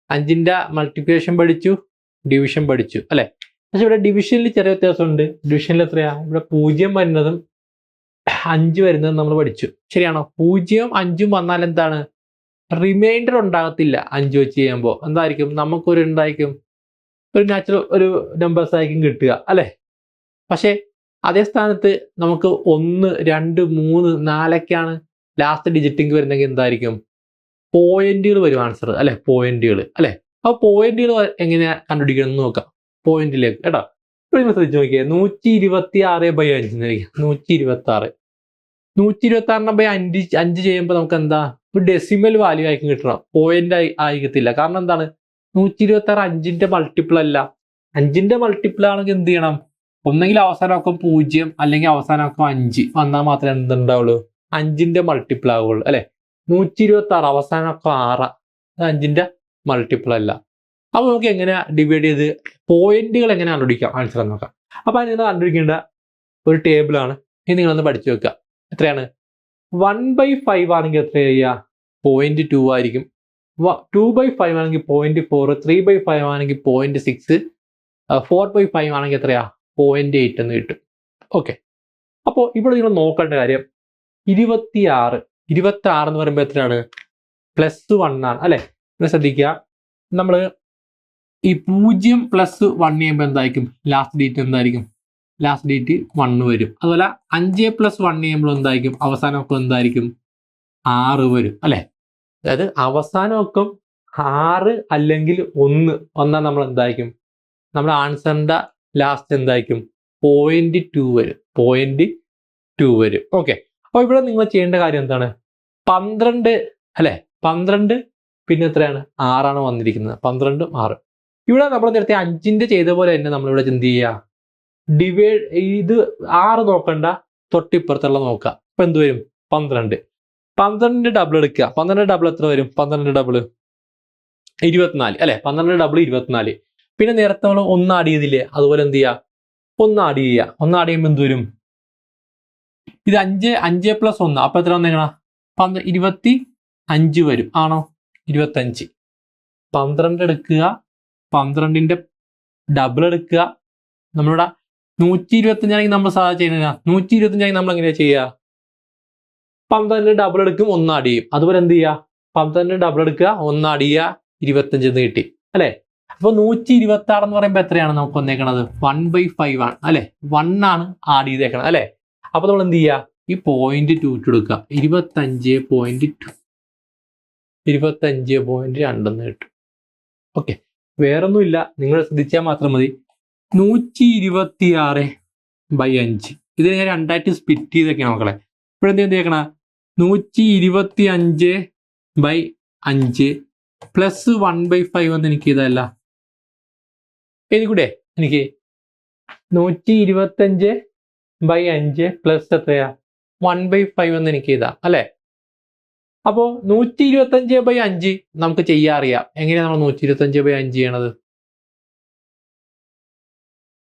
5ന്റെ മൾട്ടിപ്ലിക്കേഷൻ പഠിച്ചു, ഡിവിഷൻ പഠിച്ചു അല്ലേ. പക്ഷെ ഇവിടെ ഡിവിഷനിൽ ചെറിയ വ്യത്യാസമുണ്ട്. ഡിവിഷനിൽ എത്രയാ, ഇവിടെ 0 വരുന്നതും 5 വരുന്നതും നമ്മൾ പഠിച്ചു, ശരിയാണോ? 0 5 വന്നാൽ എന്താണ്, റിമൈൻഡർ ഉണ്ടാകത്തില്ല. 5 വെച്ച് ചെയ്യുമ്പോൾ എന്തായിരിക്കും, നമുക്കൊരു ഉണ്ടായിരിക്കും ഒരു നാച്ചുറൽ ഒരു നമ്പേഴ്സ് ആയിരിക്കും കിട്ടുക അല്ലേ. പക്ഷേ അതേ സ്ഥാനത്ത് നമുക്ക് 1 2 3 4 ലാസ്റ്റ് ഡിജിറ്റിംഗ് വരുന്നെങ്കിൽ എന്തായിരിക്കും, പോയിന്റുകൾ വരും ആൻസർ അല്ലെ, പോയിന്റുകൾ അല്ലെ. അപ്പോൾ പോയിന്റുകൾ എങ്ങനെയാ കണ്ടുപിടിക്കണം എന്ന് നോക്കാം. പോയിന്റിലേക്ക് കേട്ടോ. ഇപ്പോൾ നിങ്ങൾ ശ്രദ്ധിച്ച് നോക്കിയേ, 126/5 126 126/5 ചെയ്യുമ്പോൾ നമുക്ക് എന്താ, ഒരു ഡെസിമൽ വാല്യൂ ആയിരിക്കും കിട്ടണം, പോയിന്റ് ആയിരിക്കത്തില്ല. കാരണം എന്താണ്, 126 5ന്റെ മൾട്ടിപ്പിൾ അല്ല. 5ന്റെ മൾട്ടിപ്പിൾ ആണെങ്കിൽ എന്ത് ചെയ്യണം, ഒന്നെങ്കിൽ അവസാനമാക്കും 0 അല്ലെങ്കിൽ അവസാനമാക്കും 5 വന്നാൽ മാത്രമേ എന്തുണ്ടാവുള്ളൂ, 5ന്റെ മൾട്ടിപ്പിൾ ആവുള്ളൂ അല്ലെ. 126 അവസാനമാക്കും 6, 5ന്റെ മൾട്ടിപ്പിൾ അല്ല. അപ്പോൾ നമുക്ക് എങ്ങനെയാ ഡിവൈഡ് ചെയ്ത് പോയിന്റുകൾ എങ്ങനെ കണ്ടുപിടിക്കാം ആൻസർ നോക്കാം. അപ്പോൾ അതിന് നിങ്ങൾ കണ്ടുപിടിക്കേണ്ട ഒരു ടേബിളാണ്, ഇത് നിങ്ങളൊന്ന് പഠിച്ചു വെക്കുക. എത്രയാണ്, 1/5 ആണെങ്കിൽ എത്ര ചെയ്യുക, 0.2 ആയിരിക്കും. 2/5 ആണെങ്കിൽ 0.4, 3/5 ആണെങ്കിൽ 0.6, 4/5 ആണെങ്കിൽ എത്രയാ, 0.8 എന്ന് കിട്ടും. ഓക്കെ, അപ്പോൾ ഇവിടെ നിങ്ങൾ നോക്കേണ്ട കാര്യം 26 എന്ന് പറയുമ്പോൾ എത്രയാണ്, +1 ആണ് അല്ലെ. ഇവിടെ ശ്രദ്ധിക്കുക, നമ്മൾ ഈ 0 + 1 ചെയ്യുമ്പോൾ എന്തായിരിക്കും, ലാസ്റ്റ് ഡേറ്റ് എന്തായിരിക്കും, ലാസ്റ്റ് ഡേറ്റ് 1 വരും. അതുപോലെ 5 + 1 ചെയ്യുമ്പോൾ എന്തായിരിക്കും, അവസാനമൊക്കെ എന്തായിരിക്കും, 6 വരും അല്ലെ. അതായത് അവസാനമൊക്കെ 6 അല്ലെങ്കിൽ 1 വന്നാൽ നമ്മൾ എന്തായിരിക്കും, നമ്മുടെ ആൻസറിന്റെ ലാസ്റ്റ് എന്തായിരിക്കും, 0.2 വരും, 0.2 വരും. ഓക്കെ, അപ്പോൾ ഇവിടെ നിങ്ങൾ ചെയ്യേണ്ട കാര്യം എന്താണ്, 12 അല്ലെ, 12 പിന്നെ എത്രയാണ്, 6 വന്നിരിക്കുന്നത്, 12 6. ഇവിടെ നമ്മൾ നേരത്തെ 5ന്റെ ചെയ്ത പോലെ തന്നെ നമ്മളിവിടെ എന്ത് ചെയ്യുക, ഡിവൈഡ് ഇത് 6 നോക്കണ്ട, തൊട്ടിപ്പുറത്തുള്ള നോക്കുക. അപ്പൊ എന്ത് വരും, 12. 12ന്റെ ഡബിൾ എടുക്കുക. 12ന്റെ ഡബിൾ എത്ര വരും, 12ന്റെ ഡബിൾ 24 അല്ലെ. 12ന്റെ ഡബിൾ 24. പിന്നെ നേരത്തെ നമ്മൾ 1 ആഡ് ചെയ്തില്ലേ, അതുപോലെ എന്ത് ചെയ്യുക, 1 ആഡ് ചെയ്യുക. 1 ആഡ് ചെയ്യുമ്പോൾ എന്ത് വരും, ഇത് 5 + 1 അപ്പൊ എത്ര വന്നേക്കണ, 25 വരും ആണോ, 25. 12 എടുക്കുക, 12ന്റെ ഡബിൾ എടുക്കുക. നമ്മളിവിടെ 125 ആണെങ്കിൽ നമ്മൾ സാധാരണ ചെയ്യുന്ന 125 ആണെങ്കിൽ നമ്മൾ എങ്ങനെയാ ചെയ്യുക, 12ന്റെ ഡബിൾ എടുക്കും, 1 ആഡ് ചെയ്യും. അതുപോലെ എന്ത് ചെയ്യുക, 12ന്റെ ഡബിൾ എടുക്കുക, 1 ആഡ് ചെയ്യുക, 25 എന്ന് കിട്ടി അല്ലെ. അപ്പൊ 126 എന്ന് പറയുമ്പോൾ എത്രയാണ് നമുക്ക് വന്നേക്കണത്, 1/5 ആണ് അല്ലെ. 1 ആണ് ആഡ് ചെയ്തേക്കണത് അല്ലെ. അപ്പൊ നമ്മൾ എന്ത് ചെയ്യുക, ഈ 0.2 എടുക്കുക, 25.2 എന്ന് കിട്ടും. ഓക്കെ, വേറൊന്നുമില്ല, നിങ്ങൾ ശ്രദ്ധിച്ചാൽ മാത്രം മതി. 126/5 ഇത് ഞാൻ 2ആയിട്ട് സ്പ്ലിറ്റ് ചെയ്തൊക്കെയാണ് മക്കളെ. ഇവിടെ എന്ത് ചെയ്തേക്കണ, 125/5 + 1/5 എന്ന് എനിക്ക് ഇതല്ല എഴുതിക്കൂടെ, എനിക്ക് 125/5 പ്ലസ് എത്രയാ, 1/5 എന്ന് എനിക്ക് ഇതാ അല്ലെ. അപ്പോൾ 125/5 നമുക്ക് ചെയ്യാൻ അറിയാം. എങ്ങനെയാണ് നമ്മൾ 125/5 ചെയ്യണത്,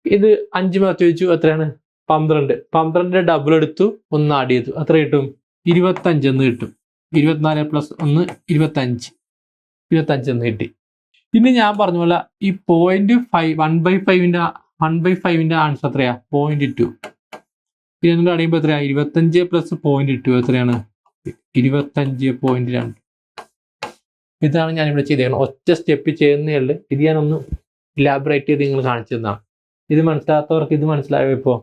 ഇത് 5 മാറ്റി വെച്ചു, എത്രയാണ്, 12. 12ന്റെ ഡബിൾ എടുത്തു, 1 ആഡ് ചെയ്തു, എത്ര കിട്ടും, 25 എന്ന് കിട്ടും. 24 + 1 25 എന്ന് കിട്ടി. ഇനി ഞാൻ പറഞ്ഞ പോലെ ഈ 1/5ന്റെ ആൻസർ എത്രയാ, 0.2. പിന്നെ നിങ്ങൾ അറിയുമ്പോൾ എത്രയാ, 25 + 0.2 എത്രയാണ്, 25.2. ഇതാണ് ഞാനിവിടെ ചെയ്തേക്കുന്നത്. ഒറ്റ സ്റ്റെപ്പ് ചെയ്യുന്നേ ഉള്ളൂ. ഇത് ഞാനൊന്ന് ഇലാബറേറ്റ് ചെയ്ത് നിങ്ങൾ കാണിച്ചു തന്നാണ്. ഇത് മനസ്സിലാത്തവർക്ക് ഇത് മനസ്സിലായോ, ഇപ്പോ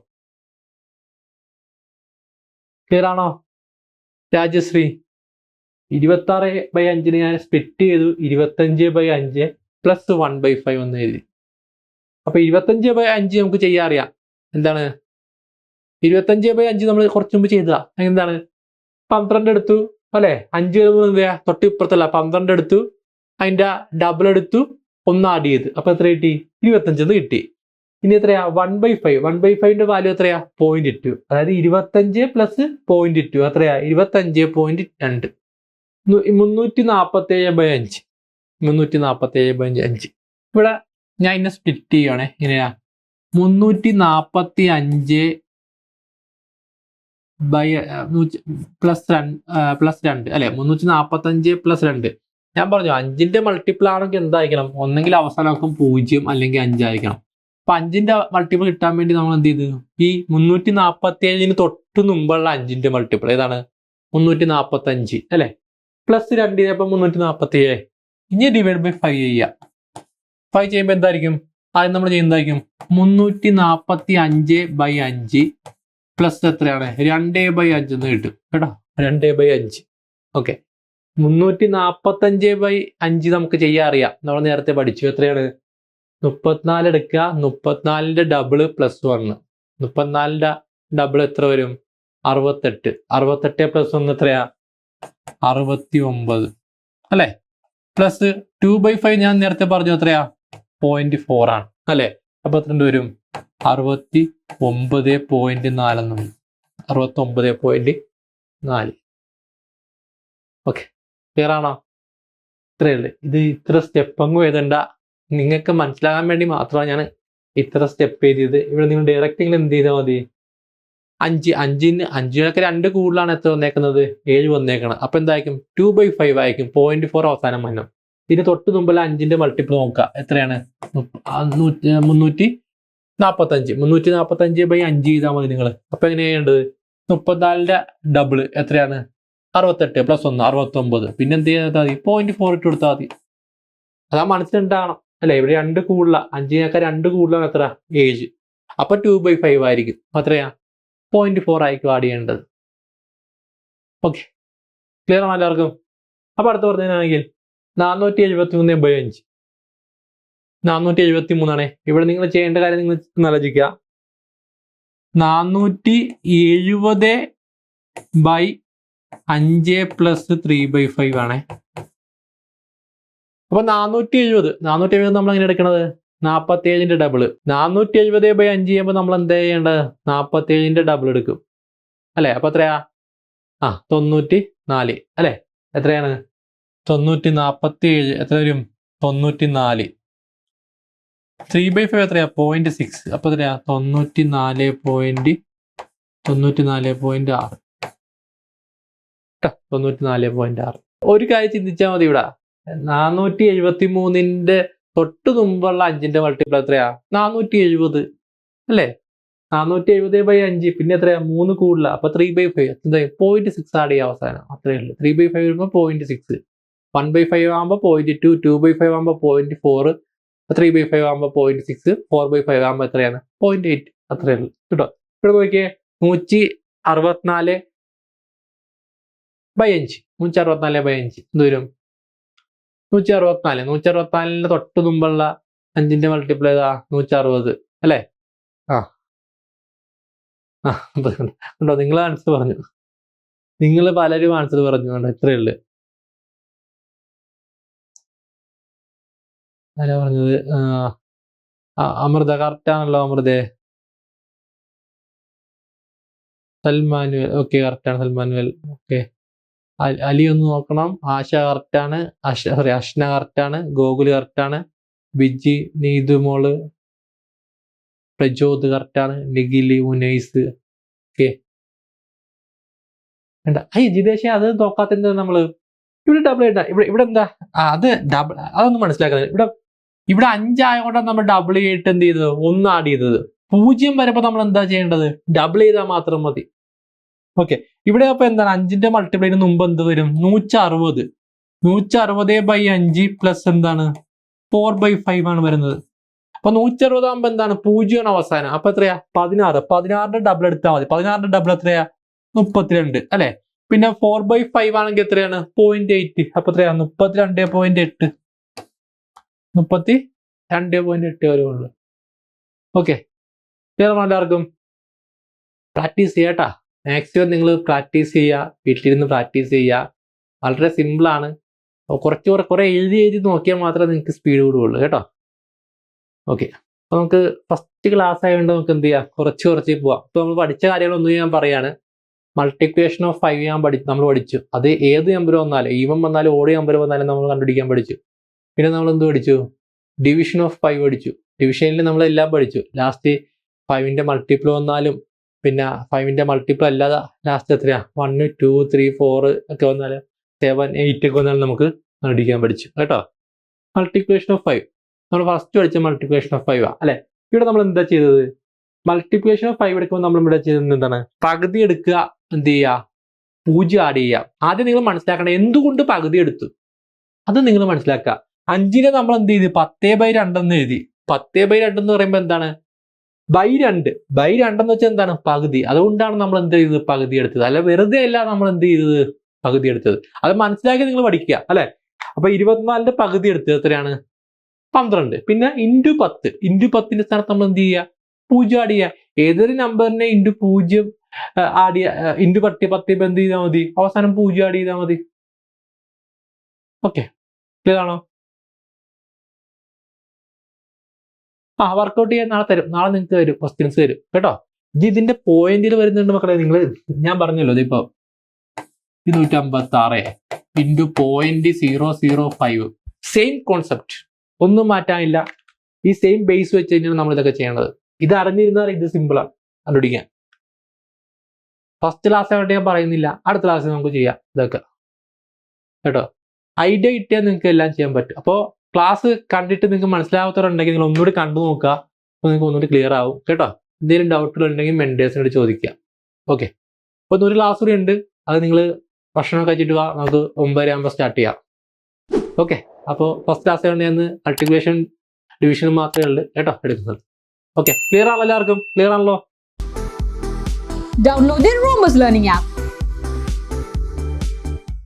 ക്ലിയർ ആണോ? രാജശ്രീ 26/5 ഞാൻ സ്പ്ലിറ്റ് ചെയ്തു, 25/5 + 1/5 എന്ന് എഴുതി. അപ്പൊ 25/5 നമുക്ക് ചെയ്യാൻ അറിയാം. എന്താണ് 25/5 നമ്മൾ കുറച്ച് മുമ്പ് ചെയ്തതാ. എന്താണ്, 12 എടുത്തു അല്ലെ, 5 എന്താ തൊട്ട് ഇപ്പുറത്തല്ല, 12 എടുത്തു, അതിന്റെ ഡബിൾ എടുത്തു, 1 ആഡ് ചെയ്ത്, അപ്പൊ എത്ര കിട്ടി, 25 എന്ന് കിട്ടി. ഇനി എത്രയാ 1/5 1/5ന്റെ വാല്യൂ എത്രയാ 0.2 അതായത് 25 പ്ലസ് 0.2 എത്രയാ 25.2 347/5 347/5 ഇവിടെ ഞാൻ ഇന്നെ സ്പ്ലിറ്റ് ചെയ്യുകയാണെ ഇങ്ങനെയാ 345 പ്ലസ് 2 അല്ലെ 345 പ്ലസ് 2 ഞാൻ പറഞ്ഞു 5ന്റെ മൾട്ടിപ്പിൾ ആണെങ്കിൽ എന്തായിരിക്കണം ഒന്നെങ്കിൽ അവസാനം 0 അല്ലെങ്കിൽ 5 ആയിരിക്കണം അപ്പൊ 5ന്റെ മൾട്ടിപ്പിൾ കിട്ടാൻ വേണ്ടി നമ്മൾ എന്ത് ചെയ്തു ഈ 347 തൊട്ട് മുമ്പുള്ള 5ന്റെ മൾട്ടിപ്പിൾ ഏതാണ് 345 അല്ലെ പ്ലസ് 2 അപ്പൊ 347 ഇനി ഡിവൈഡ് ബൈ 5 ചെയ്യുക 5 ചെയ്യുമ്പോൾ എന്തായിരിക്കും ആദ്യം നമ്മൾ ചെയ്യുന്നതായിരിക്കും 345/5 പ്ലസ് എത്രയാണ് 2/5 എന്ന് കിട്ടും കേട്ടോ 2/5 ഓക്കെ 345/5 നമുക്ക് ചെയ്യാൻ അറിയാം നമ്മൾ നേരത്തെ പഠിച്ചു എത്രയാണ് 34 എടുക്കുക 34ന്റെ ഡബിള് പ്ലസ് 1 34ന്റെ ഡബിൾ എത്ര വരും 68 പ്ലസ് 1 എത്രയാ 69 അല്ലെ പ്ലസ് 2/5 ഞാൻ നേരത്തെ പറഞ്ഞു എത്രയാ 0.4 ആണ് അല്ലെ അപ്പൊ എത്ര വരും 69.4 69.4 ഓക്കെ ക്ലിയർ ആണോ ഇത്രയുള്ളു ഇത് ഇത്ര സ്റ്റെപ്പ് അങ്ങ് എഴുതണ്ട നിങ്ങൾക്ക് മനസ്സിലാകാൻ വേണ്ടി മാത്രമാണ് ഞാൻ ഇത്ര സ്റ്റെപ്പ് എഴുതിയത് ഇവിടെ നിങ്ങൾ ഡയറക്റ്റ് എന്ത് ചെയ്താൽ മതി 5 2 കൂടുതലാണ് എത്ര വന്നേക്കുന്നത് 7 വന്നേക്കണം അപ്പൊ എന്തായിരിക്കും 2/5 ആയിരിക്കും 0.4 അവസാനം വന്നം ഇതിന് തൊട്ട് മുമ്പല്ല 5ന്റെ മൾട്ടിപ്പിൾ നോക്കുക എത്രയാണ് 345/5 ചെയ്താൽ മതി നിങ്ങൾ അപ്പൊ എങ്ങനെയാ ചെയ്യേണ്ടത് 34ന്റെ ഡബിൾ എത്രയാണ് 68 പ്ലസ് 1 69 പിന്നെ എന്ത് ചെയ്താൽ മതി 0.4 ഇട്ട് കൊടുത്താൽ മതി അതാ മനസ്സിലുണ്ടാകണം അല്ലെ ഇവിടെ 2 കൂടുതല 5 2 കൂടുതലാണ് എത്ര 7 അപ്പൊ 2/5 ആയിരിക്കും എത്രയാ 0.4 ആയിരിക്കും ആഡ് ചെയ്യേണ്ടത് ഓക്കെ ക്ലിയർ ആണ് എല്ലാവർക്കും അപ്പൊ അടുത്ത് പറഞ്ഞാണെങ്കിൽ 473/5 473 ആണേ ഇവിടെ നിങ്ങൾ ചെയ്യേണ്ട കാര്യം നിങ്ങൾ ആലോചിക്കുക 470/5 പ്ലസ് 3/5 ആണേ അപ്പൊ 470 നമ്മൾ എങ്ങനെ എടുക്കണത് 47ന്റെ ഡബിള് 470/5 ചെയ്യുമ്പോൾ നമ്മൾ എന്താ ചെയ്യേണ്ടത് 47ന്റെ ഡബിൾ എടുക്കും അല്ലെ അപ്പൊ എത്രയാ 94 അല്ലെ എത്രയാണ് 947 എത്ര വരും 94 3/5 എത്രയാ 0.6 അപ്പൊ എത്രയാ 94.6 ഒരു കാര്യം ചിന്തിച്ചാൽ മതി ഇവിടെ 473ന്റെ തൊട്ട് മുമ്പുള്ള 5ന്റെ മൾട്ടിപ്പിൾ എത്രയാ 470 അല്ലേ 470/5 പിന്നെ എത്രയാ 3 കൂടുതല അപ്പൊ 3/5 എന്താ 0.6 ആഡ് ചെയ്യാം അവസാനം അത്രയേ ഉള്ളൂ 3/5 വരുമ്പോൾ 0.6 1/5 ആകുമ്പോൾ 0.2 2/5 ആകുമ്പോൾ 0.4 3/5 ആകുമ്പോൾ 0.6 4/5 ആകുമ്പോൾ എത്രയാണ് 0.8 അത്രയേ ഉള്ളൂ കേട്ടോ ഇവിടെ നോക്കിയേ 164/5 എന്ത് വരും 164 തൊട്ട് മുമ്പുള്ള 5ന്റെ മൾട്ടിപ്പിൾ ഏതാ 160 അല്ലേ ഉണ്ടോ നിങ്ങൾ ആൻസർ പറഞ്ഞു നിങ്ങൾ പലരും ആൻസർ പറഞ്ഞു കൊണ്ട് ഇത്രയേ ഉള്ളു ആരാ പറഞ്ഞത് അമൃത കറക്റ്റ് ആണല്ലോ അമൃതേ സൽമാനുവൽ ഓക്കെ കറക്റ്റ് ആണ് സൽമാനുവൽ ഓക്കെ അലി ഒന്ന് നോക്കണം ആശ കറക്റ്റ് ആണ് അഷ്ന കറക്റ്റ് ആണ് ഗോകുൽ കറക്റ്റ് ആണ് ബിജി നീതുമോള് പ്രജോദ് കറക്റ്റ് ആണ് നിഖിലി ഉനൈസ് ഓക്കെ ജിതേഷ് അത് നോക്കാത്ത നമ്മള് ഇവിടെ ഡബിൾ ഇട ഇവിടെ എന്താ അത് ഡബിൾ അതൊന്നും മനസ്സിലാക്കുന്നത് ഇവിടെ 5 ആയതുകൊണ്ടാണ് നമ്മൾ ഡബിൾ ചെയ്തിട്ട് എന്ത് ചെയ്തത് 1 ആഡ് ചെയ്തത് 0 വരുമ്പോൾ നമ്മൾ എന്താ ചെയ്യേണ്ടത് ഡബിൾ ചെയ്താൽ മാത്രം മതി ഓക്കെ ഇവിടെ അപ്പൊ എന്താണ് 5ന്റെ മൾട്ടിപ്ലൈന് മുമ്പ് എന്ത് വരും 160/5 പ്ലസ് എന്താണ് 4/5 ആണ് വരുന്നത് അപ്പൊ 160 ആകുമ്പോ എന്താണ് 0 ആണ് അവസാനം അപ്പൊ എത്രയാ 16ന്റെ ഡബിൾ എടുത്താൽ മതി 16ന്റെ ഡബിൾ എത്രയാ 32 അല്ലെ പിന്നെ 4/5 ആണെങ്കിൽ എത്രയാണ് 0.8 അപ്പൊ എത്രയാ 32.8 വരുള്ളൂ ഓക്കെ എല്ലാവർക്കും പ്രാക്ടീസ് ചെയ്യാട്ടാ മാക്സിമം നിങ്ങൾ പ്രാക്ടീസ് ചെയ്യുക വീട്ടിലിരുന്ന് പ്രാക്ടീസ് ചെയ്യുക വളരെ സിമ്പിൾ ആണ് കുറെ എഴുതി നോക്കിയാൽ മാത്രമേ നിങ്ങൾക്ക് സ്പീഡ് കൂടുകയുള്ളൂ കേട്ടോ ഓക്കെ അപ്പോൾ നമുക്ക് ഫസ്റ്റ് ക്ലാസ് ആയതുകൊണ്ട് നമുക്ക് എന്ത് ചെയ്യാം, കുറച്ച് പോവാം. ഇപ്പോൾ നമ്മൾ പഠിച്ച കാര്യങ്ങളൊന്നും ഞാൻ പറയാണ്. മൾട്ടിപ്ലിക്കേഷൻ ഓഫ് 5 നമ്മൾ പഠിച്ചു. അത് ഏത് നമ്പർ വന്നാലും, ഈവൻ വന്നാലും ഓഡ് നമ്പർ വന്നാലും നമ്മൾ കണ്ടുപിടിക്കാൻ പഠിച്ചു. പിന്നെ നമ്മൾ എന്ത് പഠിച്ചു? ഡിവിഷൻ ഓഫ് 5 പഠിച്ചു. ഡിവിഷനിൽ നമ്മൾ എല്ലാം പഠിച്ചു. ലാസ്റ്റ് 5ന്റെ മൾട്ടിപ്പിൾ വന്നാലും പിന്നെ 5ന്റെ മൾട്ടിപ്പിൾ അല്ലാതെ ലാസ്റ്റ് എത്രയാ 1 2 3 4 ഒക്കെ വന്നാലും 7 8 ഒക്കെ വന്നാലും നമുക്ക് കണ്ടുപിടിക്കാൻ പഠിച്ചു കേട്ടോ. മൾട്ടിപ്ലിക്കേഷൻ ഓഫ് 5 നമ്മൾ ഫസ്റ്റ് പഠിച്ച മൾട്ടിപ്ലിക്കേഷൻ ഓഫ് 5 അല്ലെ. ഇവിടെ നമ്മൾ എന്താ ചെയ്തത്? മൾട്ടിപ്ലിക്കേഷൻ ഓഫ് 5 എടുക്കുമ്പോൾ നമ്മൾ ഇവിടെ ചെയ്തത് എന്താണ്? പകുതി എടുക്കുക, എന്ത് ചെയ്യുക, 0 ആഡ് ചെയ്യുക. ആദ്യം നിങ്ങൾ മനസ്സിലാക്കണം എന്തുകൊണ്ട് പകുതി എടുത്തു, അത് നിങ്ങൾ മനസ്സിലാക്കുക. 5നെ നമ്മൾ എന്ത് ചെയ്ത് 10/2 എന്ന് എഴുതി. 10/2 എന്ന് പറയുമ്പോൾ എന്താണ്? ബൈ 2 എന്ന് വെച്ചാൽ എന്താണ്? പകുതി. അതുകൊണ്ടാണ് നമ്മൾ എന്ത് ചെയ്തത്? പകുതി എടുത്തത്. അല്ല വെറുതെ അല്ല നമ്മൾ എന്ത് ചെയ്തത്? പകുതി എടുത്തത്. അത് മനസ്സിലാക്കി നിങ്ങൾ പഠിക്കുക അല്ലെ. അപ്പൊ 24ന്റെ പകുതി എടുത്തത് എത്രയാണ്? 12. പിന്നെ ഇൻറ്റു 10. ഇൻറ്റു 10ന്റെ സ്ഥാനത്ത് നമ്മൾ എന്ത് ചെയ്യുക? 0 ആഡ് ചെയ്യുക. ഏതൊരു നമ്പറിനെ ഇൻറ്റു 0 ആഡ് ചെയ്യുക, ഇൻറ്റു 10 എന്ത് ചെയ്താൽ മതി? അവസാനം 0 ആഡ് ചെയ്താൽ മതി. ഓക്കെ, ക്ലിയർ ആണോ? വർക്കൗട്ട് ചെയ്യാൻ നാളെ തരും. നാളെ നിങ്ങൾക്ക് തരും, ക്വസ്റ്റ്യൻസ് തരും കേട്ടോ. ഇതിന്റെ പോയിന്റിൽ വരുന്നുണ്ട് മക്കളെ. നിങ്ങൾ ഞാൻ പറഞ്ഞല്ലോ ഇതിപ്പോ 256 ഇൻറ്റു 0.005 സെയിം കോൺസെപ്റ്റ്, ഒന്നും മാറ്റാനില്ല. ഈ സെയിം ബേസ് വെച്ച് കഴിഞ്ഞാൽ നമ്മൾ ഇതൊക്കെ ചെയ്യേണ്ടത്. ഇത് അറിഞ്ഞിരുന്നാൽ ഇത് സിമ്പിളാണ് കണ്ടുപിടിക്കാൻ. ഫസ്റ്റ് ക്ലാസ് ആയിട്ട് ഞാൻ പറയുന്നില്ല, അടുത്ത ക്ലാസ്സിൽ നമുക്ക് ചെയ്യാം ഇതൊക്കെ കേട്ടോ. ഐഡിയ കിട്ടിയാൽ നിങ്ങൾക്ക് എല്ലാം ചെയ്യാൻ പറ്റും. അപ്പോൾ ക്ലാസ് കണ്ടിട്ട് നിങ്ങൾക്ക് മനസ്സിലാവാത്തവരുണ്ടെങ്കിൽ നിങ്ങൾ ഒന്നുകൂടി കണ്ടു നോക്കുക. അപ്പോൾ നിങ്ങൾക്ക് ഒന്നുകൂടി ക്ലിയർ ആവും കേട്ടോ. എന്തെങ്കിലും ഡൗട്ടുകൾ ഉണ്ടെങ്കിൽ മെൻറ്റേഴ്സിനോട് ചോദിക്കുക. ഓക്കെ, അപ്പോൾ ഒരു ക്ലാസ് കൂടി ഉണ്ട്. അത് നിങ്ങൾ ഭക്ഷണം കഴിച്ചിട്ട് വാ, നമുക്ക് 9:30 ആകുമ്പോൾ സ്റ്റാർട്ട് ചെയ്യാം. ഓക്കെ, അപ്പോൾ ഫസ്റ്റ് ക്ലാസ് കൊണ്ട് ഞാൻ മൾട്ടിപ്ലിക്കേഷൻ ഡിവിഷൻ മാത്രമേ ഉള്ളൂ കേട്ടോ എടുക്കുന്നത്. ഓക്കെ, ക്ലിയർ ആണല്ലോ? എല്ലാവർക്കും ക്ലിയർ ആണല്ലോ? Download the Rhombus Learning app